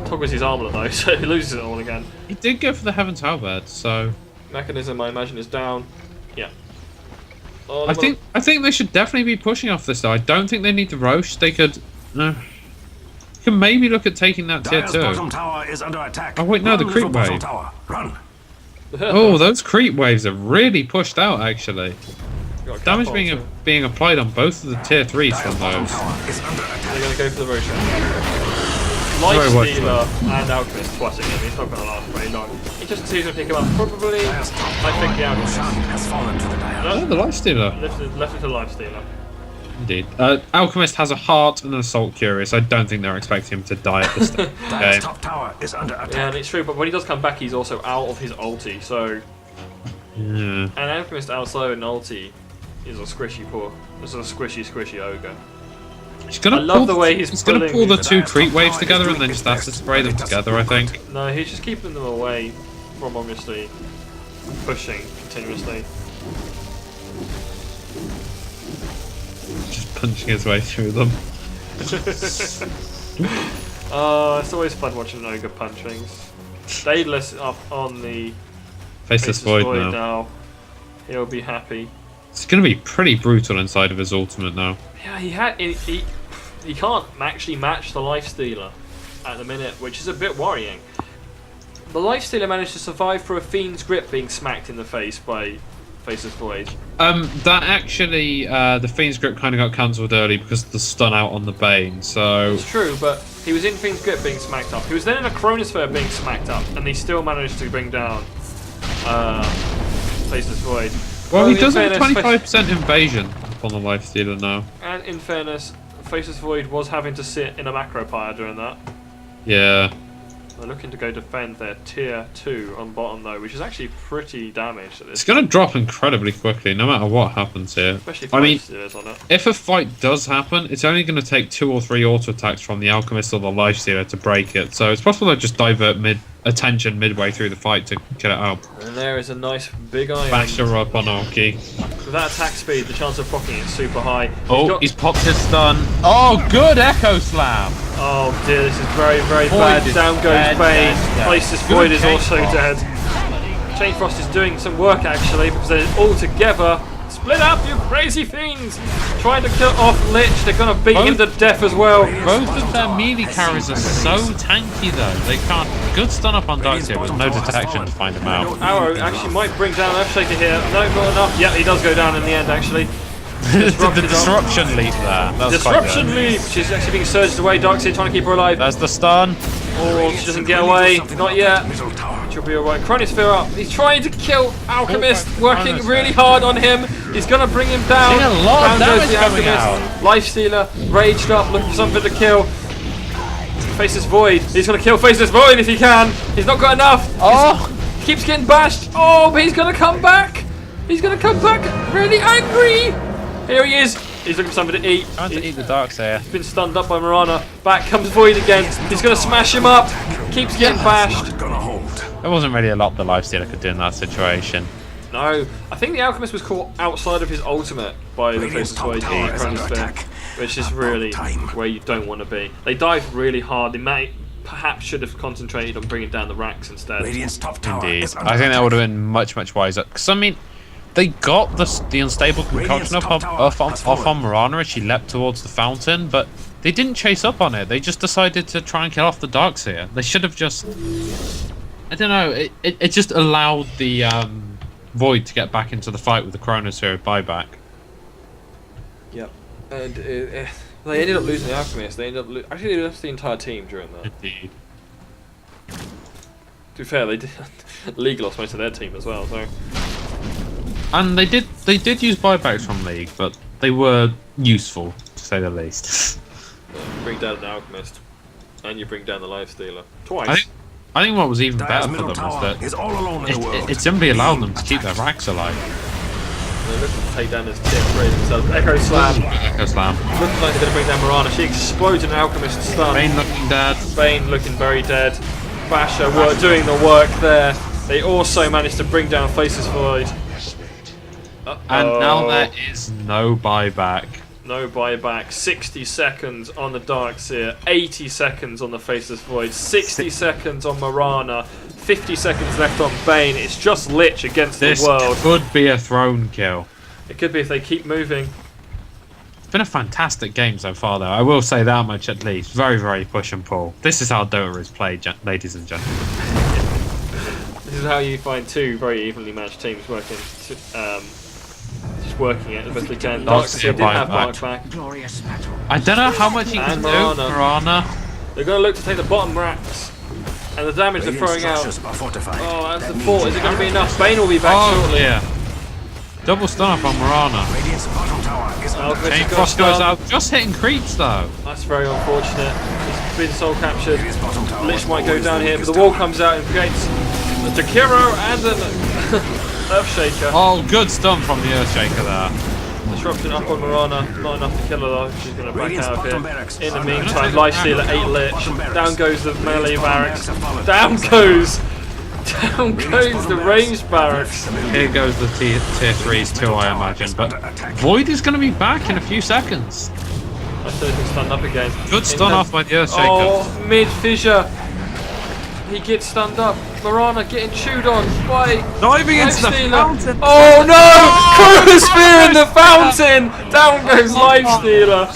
[SPEAKER 1] Toggles his armor though, so he loses it all again.
[SPEAKER 2] He did go for the Heaven's Halberd, so
[SPEAKER 1] Mechanism, I imagine, is down. Yeah. Oh,
[SPEAKER 2] I think they should definitely be pushing off this though. I don't think they need the Roche. They could can maybe look at taking that tier
[SPEAKER 3] Dire's
[SPEAKER 2] 2.
[SPEAKER 3] bottom tower is under attack.
[SPEAKER 2] Oh wait, no, the
[SPEAKER 3] Run,
[SPEAKER 2] creep
[SPEAKER 3] little bottom
[SPEAKER 2] wave.
[SPEAKER 3] tower. Run.
[SPEAKER 2] Oh, those creep waves are really pushed out actually.
[SPEAKER 1] Got a
[SPEAKER 2] Damage
[SPEAKER 1] cap on,
[SPEAKER 2] being applied on both of the tier 3s from
[SPEAKER 3] Bottom
[SPEAKER 2] those.
[SPEAKER 3] tower is under attack.
[SPEAKER 1] They're going to go for the Roshan.
[SPEAKER 2] Very much
[SPEAKER 1] Lifestealer and Alchemist twatting him. He's not going to last very long. He just sees him pick him up. Probably,
[SPEAKER 3] Dire's top
[SPEAKER 1] I think the
[SPEAKER 3] tower
[SPEAKER 1] Alchemist.
[SPEAKER 3] has fallen to the Dire.
[SPEAKER 2] Oh, the Lifestealer.
[SPEAKER 1] Left it to Lifestealer.
[SPEAKER 2] Indeed. Alchemist has a heart and an Assault Curious. I don't think they're expecting him to die at this stage.
[SPEAKER 3] Dire's top tower is under attack.
[SPEAKER 1] Yeah, and it's true, but when he does come back, he's also out of his ulti, so...
[SPEAKER 2] Yeah.
[SPEAKER 1] An Alchemist outside an ulti is a squishy poor. This is a squishy ogre.
[SPEAKER 2] He's gonna
[SPEAKER 1] I love
[SPEAKER 2] pull
[SPEAKER 1] the way he's
[SPEAKER 2] gonna
[SPEAKER 1] pulling
[SPEAKER 2] pull the
[SPEAKER 1] his-
[SPEAKER 2] two creep waves together and then just have to spray them together, I think.
[SPEAKER 1] No, he's just keeping them away from obviously pushing continuously.
[SPEAKER 2] Just punching his way through them.
[SPEAKER 1] It's always fun watching an ogre punching. Daedalus up on the
[SPEAKER 2] Faceless Void now.
[SPEAKER 1] now. He'll be happy.
[SPEAKER 2] It's gonna be pretty brutal inside of his ultimate now.
[SPEAKER 1] Yeah, he can't actually match the Lifestealer at the minute, which is a bit worrying. The Lifestealer managed to survive through a Fiend's Grip being smacked in the face by Faceless Void.
[SPEAKER 2] That actually, the Fiend's Grip kind of got cancelled early because of the stun out on the Bane, so...
[SPEAKER 1] It's true, but he was in Fiend's Grip being smacked up. He was then in a Chronosphere being smacked up, and he still managed to bring down Faceless Void.
[SPEAKER 2] Well, he
[SPEAKER 1] in
[SPEAKER 2] does have a
[SPEAKER 1] fairness,
[SPEAKER 2] 25% invasion on the Lifestealer now.
[SPEAKER 1] And in fairness, Faceless Void was having to sit in a macro pyre during that.
[SPEAKER 2] Yeah.
[SPEAKER 1] They're looking to go defend their tier 2 on bottom though, which is actually pretty damaged at this.
[SPEAKER 2] It's going to drop incredibly quickly, no matter what happens here.
[SPEAKER 1] Especially if
[SPEAKER 2] I mean,
[SPEAKER 1] is on it.
[SPEAKER 2] if a fight does happen, it's only going to take 2 or 3 auto attacks from the Alchemist or the Lifestealer to break it. So it's possible to just divert attention midway through the fight to get it out.
[SPEAKER 1] And there is a nice big eye.
[SPEAKER 2] Bash her up on Alki.
[SPEAKER 1] With that attack speed, the chance of proccing is super high.
[SPEAKER 4] Oh, he's popped his stun. Oh, good Echo Slam.
[SPEAKER 1] Oh dear, this is very, very
[SPEAKER 4] Void
[SPEAKER 1] bad.
[SPEAKER 4] is
[SPEAKER 1] Down goes
[SPEAKER 4] dead,
[SPEAKER 1] Bane.
[SPEAKER 4] dead, dead.
[SPEAKER 1] Faceless
[SPEAKER 4] Good
[SPEAKER 1] Void is
[SPEAKER 4] Chain
[SPEAKER 1] also
[SPEAKER 4] Frost.
[SPEAKER 1] dead. Chain Frost is doing some work actually, because they're all together. Split up, you crazy fiends! Trying to kill off Lich, they're gonna beat him to death as well.
[SPEAKER 2] Both of their melee carries are so tanky though. They can't. Good stun up on Dark here with no detection to find him out.
[SPEAKER 1] Arrow actually might bring down Earthshaker here. No, not enough. Yeah, he does go down in the end actually.
[SPEAKER 4] The disruption leap there. That was quite
[SPEAKER 1] Disruption
[SPEAKER 4] good.
[SPEAKER 1] leap! She's actually being surged away. Darkseid trying to keep her alive.
[SPEAKER 4] There's the stun.
[SPEAKER 1] Oh, she doesn't get away. Not yet. She'll be alright. Chronosphere up. He's trying to kill Alchemist. Working really hard on him. He's gonna bring him down.
[SPEAKER 4] Seeing a lot of
[SPEAKER 1] Down goes
[SPEAKER 4] damage
[SPEAKER 1] the
[SPEAKER 4] coming
[SPEAKER 1] Alchemist. Lifestealer, raged up, looking for something to kill. Faceless Void. He's gonna kill Faceless Void if he can. He's not got enough.
[SPEAKER 4] Oh,
[SPEAKER 1] He keeps getting bashed. Oh, but he's gonna come back. He's gonna come back really angry. Here he is. He's looking for something to eat.
[SPEAKER 4] trying to eat the Darkseer.
[SPEAKER 1] Been stunned up by Marana. Back comes Void again. He's gonna smash him up. Keeps getting bashed.
[SPEAKER 3] Gonna hold.
[SPEAKER 4] There wasn't really a lot the Lifestealer could do in that situation.
[SPEAKER 1] No, I think the Alchemist was caught outside of his ultimate by the
[SPEAKER 3] Radiant's
[SPEAKER 1] Faceless
[SPEAKER 3] top
[SPEAKER 1] Void in
[SPEAKER 3] tower is under
[SPEAKER 1] Chronosphere,
[SPEAKER 3] attack.
[SPEAKER 1] which is
[SPEAKER 3] About
[SPEAKER 1] really
[SPEAKER 3] time.
[SPEAKER 1] where you don't want to be. They dived really hard. They may perhaps should have concentrated on bringing down the racks instead.
[SPEAKER 3] Radiant's top tower
[SPEAKER 4] Indeed.
[SPEAKER 3] is under
[SPEAKER 4] I think that
[SPEAKER 3] attack.
[SPEAKER 4] would have been much, much wiser. Because, I mean, they got the unstable concoction off on Marana as she leapt towards the fountain, but they didn't chase up on it. They just decided to try and kill off the Darkseer. They should have just... I don't know. It just allowed the Void to get back into the fight with the Chronosphere buyback.
[SPEAKER 1] Yep. And they ended up losing the Alchemist. They ended up actually they lost the entire team during that.
[SPEAKER 2] Indeed.
[SPEAKER 1] To be fair, they did. League lost most of their team as well. So
[SPEAKER 4] And they did use buybacks from League, but they were useful, to say the least.
[SPEAKER 1] You bring down an Alchemist, and you bring down the Life Stealer. Twice.
[SPEAKER 4] I think what was even
[SPEAKER 3] Dire's
[SPEAKER 4] better for
[SPEAKER 3] middle
[SPEAKER 4] them was
[SPEAKER 3] tower
[SPEAKER 4] that
[SPEAKER 3] is all alone in the world.
[SPEAKER 4] it simply allowed them to keep their racks alive.
[SPEAKER 1] They're looking to take down this tier 3 themselves. Echo Slam.
[SPEAKER 4] Echo Slam.
[SPEAKER 1] Looking like they're going to bring down Mirana. She explodes an Alchemist stun.
[SPEAKER 4] Bane looking dead.
[SPEAKER 1] Bane looking very dead. Basher were doing the work there. They also managed to bring down Faceless Void.
[SPEAKER 4] And now there is no buyback.
[SPEAKER 1] No buyback. 60 seconds on the Darkseer. 80 seconds on the Faceless Void. 60 seconds on Mirana. 50 seconds left on Bane. It's just Lich against the world.
[SPEAKER 4] This could be a throne kill.
[SPEAKER 1] It could be if they keep moving.
[SPEAKER 4] It's been a fantastic game so far, though. I will say that much at least. Very, very push and pull. This is how Dota is played, ladies and gentlemen.
[SPEAKER 1] This is how you find two very evenly matched teams working. Just working it as best they can. Darkseer did have buyback.
[SPEAKER 3] Glorious battle.
[SPEAKER 4] I don't know how much he can do, Mirana.
[SPEAKER 1] They're going to look to take the bottom racks. And the damage they're throwing out. Oh, that's the fort. Is it going to be enough? Bane will be back shortly.
[SPEAKER 4] Yeah. Double stun up on Mirana. Chain Frost goes out. Just hitting creeps, though.
[SPEAKER 1] That's very unfortunate. He's been soul captured. Lich might go down here, but the wall comes out and creates a Jakiro and an Earthshaker.
[SPEAKER 4] Oh, good stun from the Earthshaker there.
[SPEAKER 1] Disruption up on Mirana, not enough to kill her though. She's going to back out of here. In the meantime, Lifestealer 8 Lich. Down goes the melee barracks. Down goes the ranged barracks.
[SPEAKER 4] Here goes the tier 3s too, I imagine. But Void is going to be back in a few seconds.
[SPEAKER 1] I still been stunned up again.
[SPEAKER 4] Good stun off by the Earthshaker.
[SPEAKER 1] Oh, mid fissure. He gets stunned up. Mirana getting chewed on by
[SPEAKER 4] Diving into the fountain.
[SPEAKER 1] Oh no! Chronosphere in the fountain! Down goes Lifestealer.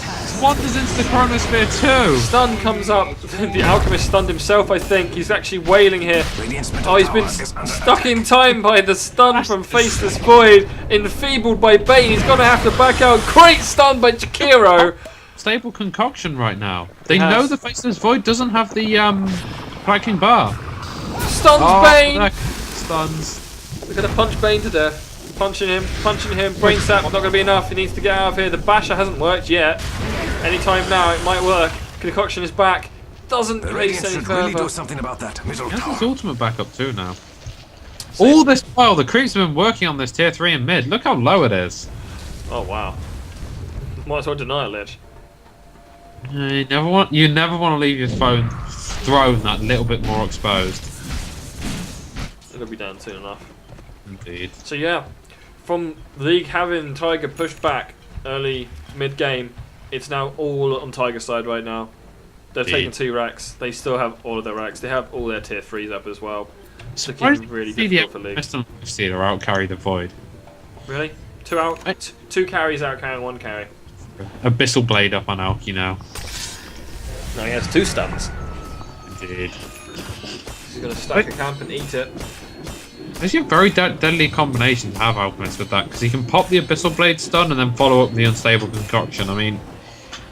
[SPEAKER 4] Wanders into the Chronosphere too.
[SPEAKER 1] Stun comes up. The Alchemist stunned himself, I think. He's actually wailing here. Oh, he's been stuck in time by the stun from Faceless Void. Enfeebled by Bane. He's going to have to back out. Great stun by Jakiro.
[SPEAKER 4] Stable concoction right now. They know the Faceless Void doesn't have the cracking bar.
[SPEAKER 1] Stuns Bane!
[SPEAKER 4] Stuns.
[SPEAKER 1] They're going to punch Bane to death. Punching him. Brain sap, not going to be enough. He needs to get out of here. The basher hasn't worked yet. Anytime now, it might work. Concoction is back. Doesn't race any further.
[SPEAKER 3] Really do something about that middle
[SPEAKER 4] He has
[SPEAKER 3] tower.
[SPEAKER 4] his ultimate back up too now. All this while, the creeps have been working on this tier 3 in mid. Look how low it is.
[SPEAKER 1] Oh wow. Might as well deny it, Lich.
[SPEAKER 4] You never want to leave your throne that little bit more exposed.
[SPEAKER 1] It'll be down soon enough.
[SPEAKER 4] Indeed.
[SPEAKER 1] So yeah, from the league having Tiger pushed back early mid game, it's now all on Tiger's side right now. They're taking 2 racks. They still have all of their racks. They have all their tier 3s up as well. It's looking really difficult for league.
[SPEAKER 4] Stealer out carry the Void.
[SPEAKER 1] Really? 2 out? 2 carries out carrying 1 carry.
[SPEAKER 4] Abyssal Blade up on Alki now.
[SPEAKER 1] No, he has 2 stuns.
[SPEAKER 4] Indeed.
[SPEAKER 1] He's going to stack a camp and eat it.
[SPEAKER 4] Actually, a very deadly combination to have Alchemist with that, because he can pop the Abyssal Blade stun and then follow up the Unstable Concoction. I mean,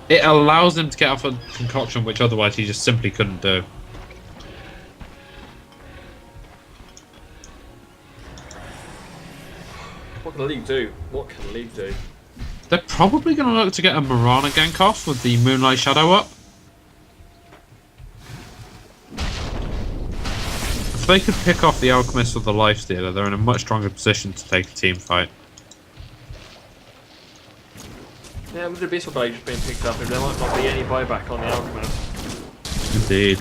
[SPEAKER 4] it allows him to get off a concoction which otherwise he just simply couldn't do.
[SPEAKER 1] What can the league do? What can the league do?
[SPEAKER 4] They're probably going to look to get a Mirana gank off with the Moonlight Shadow up. If they could pick off the Alchemist or the Lifestealer, they're in a much stronger position to take a team fight.
[SPEAKER 1] Yeah, with the Abyssal Blade just being picked up, there might not be any buyback on the Alchemist.
[SPEAKER 4] Indeed.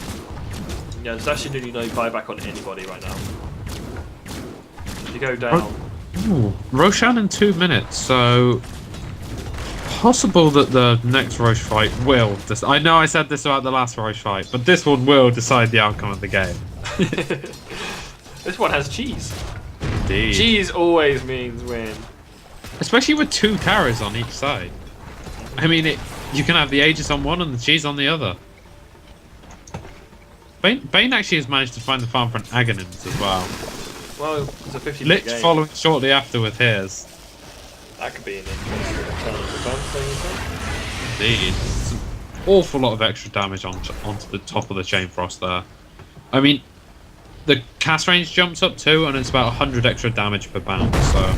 [SPEAKER 1] Yeah, there's actually really no buyback on anybody right now. If you go down...
[SPEAKER 4] Ooh, Roshan in 2 minutes, so... Possible that the next Roche fight will... I know I said this about the last Roche fight, but this one will decide the outcome of the game.
[SPEAKER 1] This one has cheese.
[SPEAKER 4] Indeed.
[SPEAKER 1] Cheese always means win.
[SPEAKER 4] Especially with 2 carries on each side. I mean, you can have the Aegis on one and the cheese on the other. Bane actually has managed to find the farm for an Aghanims as well.
[SPEAKER 1] Well, it's a 50-minute
[SPEAKER 4] Lich
[SPEAKER 1] game.
[SPEAKER 4] following shortly after with his.
[SPEAKER 1] That could be an interesting turn of events, don't you think?
[SPEAKER 4] Indeed. It's an awful lot of extra damage onto the top of the Chain Frost there. I mean, the cast range jumps up too, and it's about 100 extra damage per bounce, so...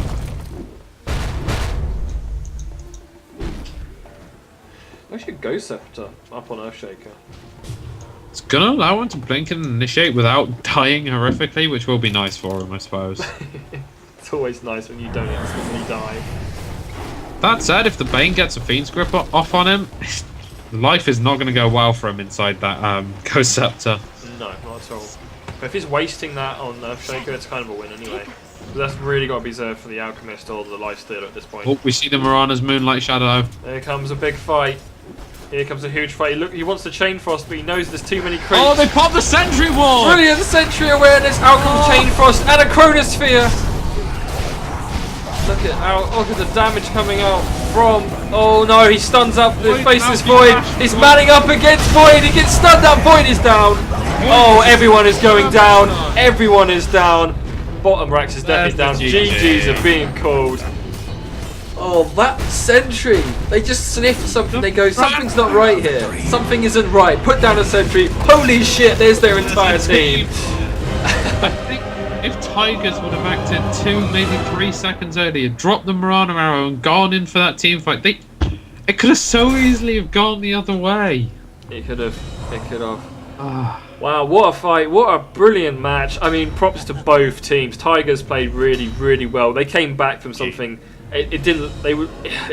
[SPEAKER 1] actually a Ghost Scepter up on Earthshaker.
[SPEAKER 2] It's gonna allow him to blink and initiate without dying horrifically, which will be nice for him, I suppose.
[SPEAKER 1] It's always nice when you don't instantly die.
[SPEAKER 2] That said, if the Bane gets a Fiend's Grip off on him, life is not going to go well for him inside that Ghost Scepter.
[SPEAKER 1] No, not at all. But if he's wasting that on Earthshaker, it's kind of a win anyway. But that's really got to be reserved for the Alchemist or the Lifestealer at this point.
[SPEAKER 2] Oh, we see the Mirana's Moonlight Shadow.
[SPEAKER 1] Here comes a big fight. Here comes a huge fight. Look, he wants the Chain Frost, but he knows there's too many creeps.
[SPEAKER 2] Oh, they popped the Sentry Wall!
[SPEAKER 1] Brilliant Sentry Awareness, out comes Chain Frost, and a Chronosphere! Look at the damage coming out from... Oh no, he stuns up the Faceless Void. He's manning up against Void. He gets stunned up. Void is down. Oh, everyone is going down. Everyone is down. Bottom Rax is definitely down. GG's are being called. Oh, that Sentry. They just sniff something. They go, something's not right here. Something isn't right. Put down a Sentry. Holy shit, there's their entire team.
[SPEAKER 2] I think if Tigerz would have acted 2, maybe 3 seconds earlier, dropped the Mirana Arrow and gone in for that team fight, it could have so easily have gone the other way.
[SPEAKER 1] It could have. Wow, what a fight. What a brilliant match. I mean, props to both teams. Tigerz played really, really well. They came back from something... It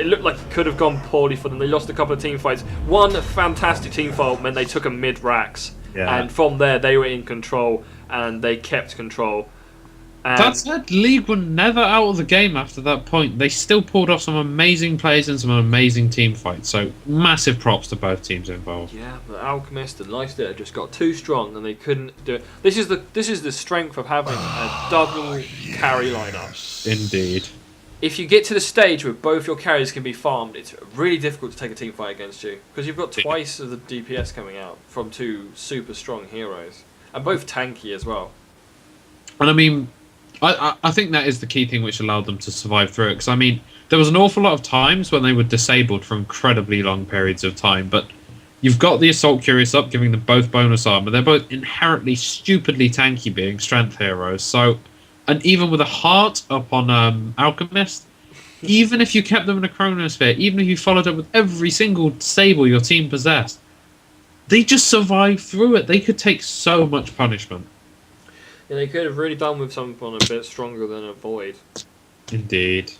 [SPEAKER 1] looked like it could have gone poorly for them. They lost a couple of team fights. One fantastic team fight meant they took a mid-Rax. Yeah. And from there, they were in control, and they kept control. And
[SPEAKER 2] that said, League were never out of the game after that point. They still pulled off some amazing plays and some amazing team fights. So, massive props to both teams involved.
[SPEAKER 1] Yeah, the Alchemist and Lifestealer just got too strong, and they couldn't do it. This is the strength of having a double carry lineup.
[SPEAKER 2] Indeed.
[SPEAKER 1] If you get to the stage where both your carries can be farmed, it's really difficult to take a team fight against you. Because you've got twice of the DPS coming out from 2 super strong heroes. And both tanky as well.
[SPEAKER 2] And I mean, I think that is the key thing which allowed them to survive through it. Because I mean, there was an awful lot of times when they were disabled for incredibly long periods of time. But you've got the Assault Curious up, giving them both bonus armor. They're both inherently stupidly tanky being strength heroes. So... And even with a heart up on Alchemist, even if you kept them in a Chronosphere, even if you followed up with every single stable your team possessed, they just survived through it. They could take so much punishment.
[SPEAKER 1] Yeah, they could have really done with someone a bit stronger than a Void.
[SPEAKER 2] Indeed.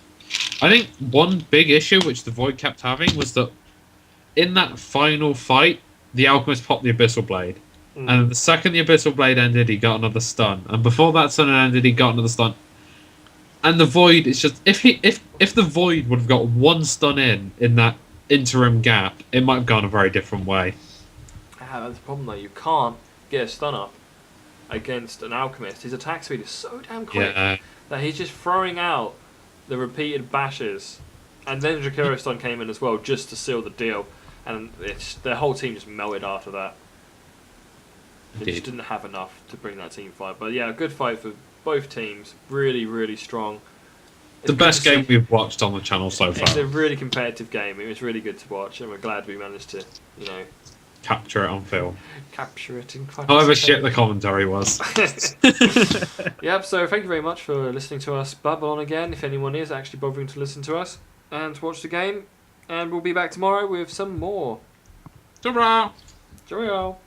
[SPEAKER 2] I think one big issue which the Void kept having was that in that final fight, the Alchemist popped the Abyssal Blade. And the second the Abyssal Blade ended, he got another stun. And before that stun ended, he got another stun. And the Void is just... If the Void would have got 1 stun in that interim gap, it might have gone a very different way.
[SPEAKER 1] Ah, that's the problem though. You can't get a stun up against an Alchemist. His attack speed is so damn quick that he's just throwing out the repeated bashes. And then Jakiro stun came in as well, just to seal the deal. And their whole team just melted after that. They just didn't have enough to bring that team fight. But yeah, a good fight for both teams. Really, really strong.
[SPEAKER 2] The best game we've watched on the channel so far.
[SPEAKER 1] It's a really competitive game. It was really good to watch, and we're glad we managed to,
[SPEAKER 2] capture it on film.
[SPEAKER 1] Capture it in quite
[SPEAKER 2] however shit the commentary was.
[SPEAKER 1] Yep, so thank you very much for listening to us babble on again, if anyone is actually bothering to listen to us, and to watch the game. And we'll be back tomorrow with some more.
[SPEAKER 2] Ta-ra!
[SPEAKER 1] Cheerio!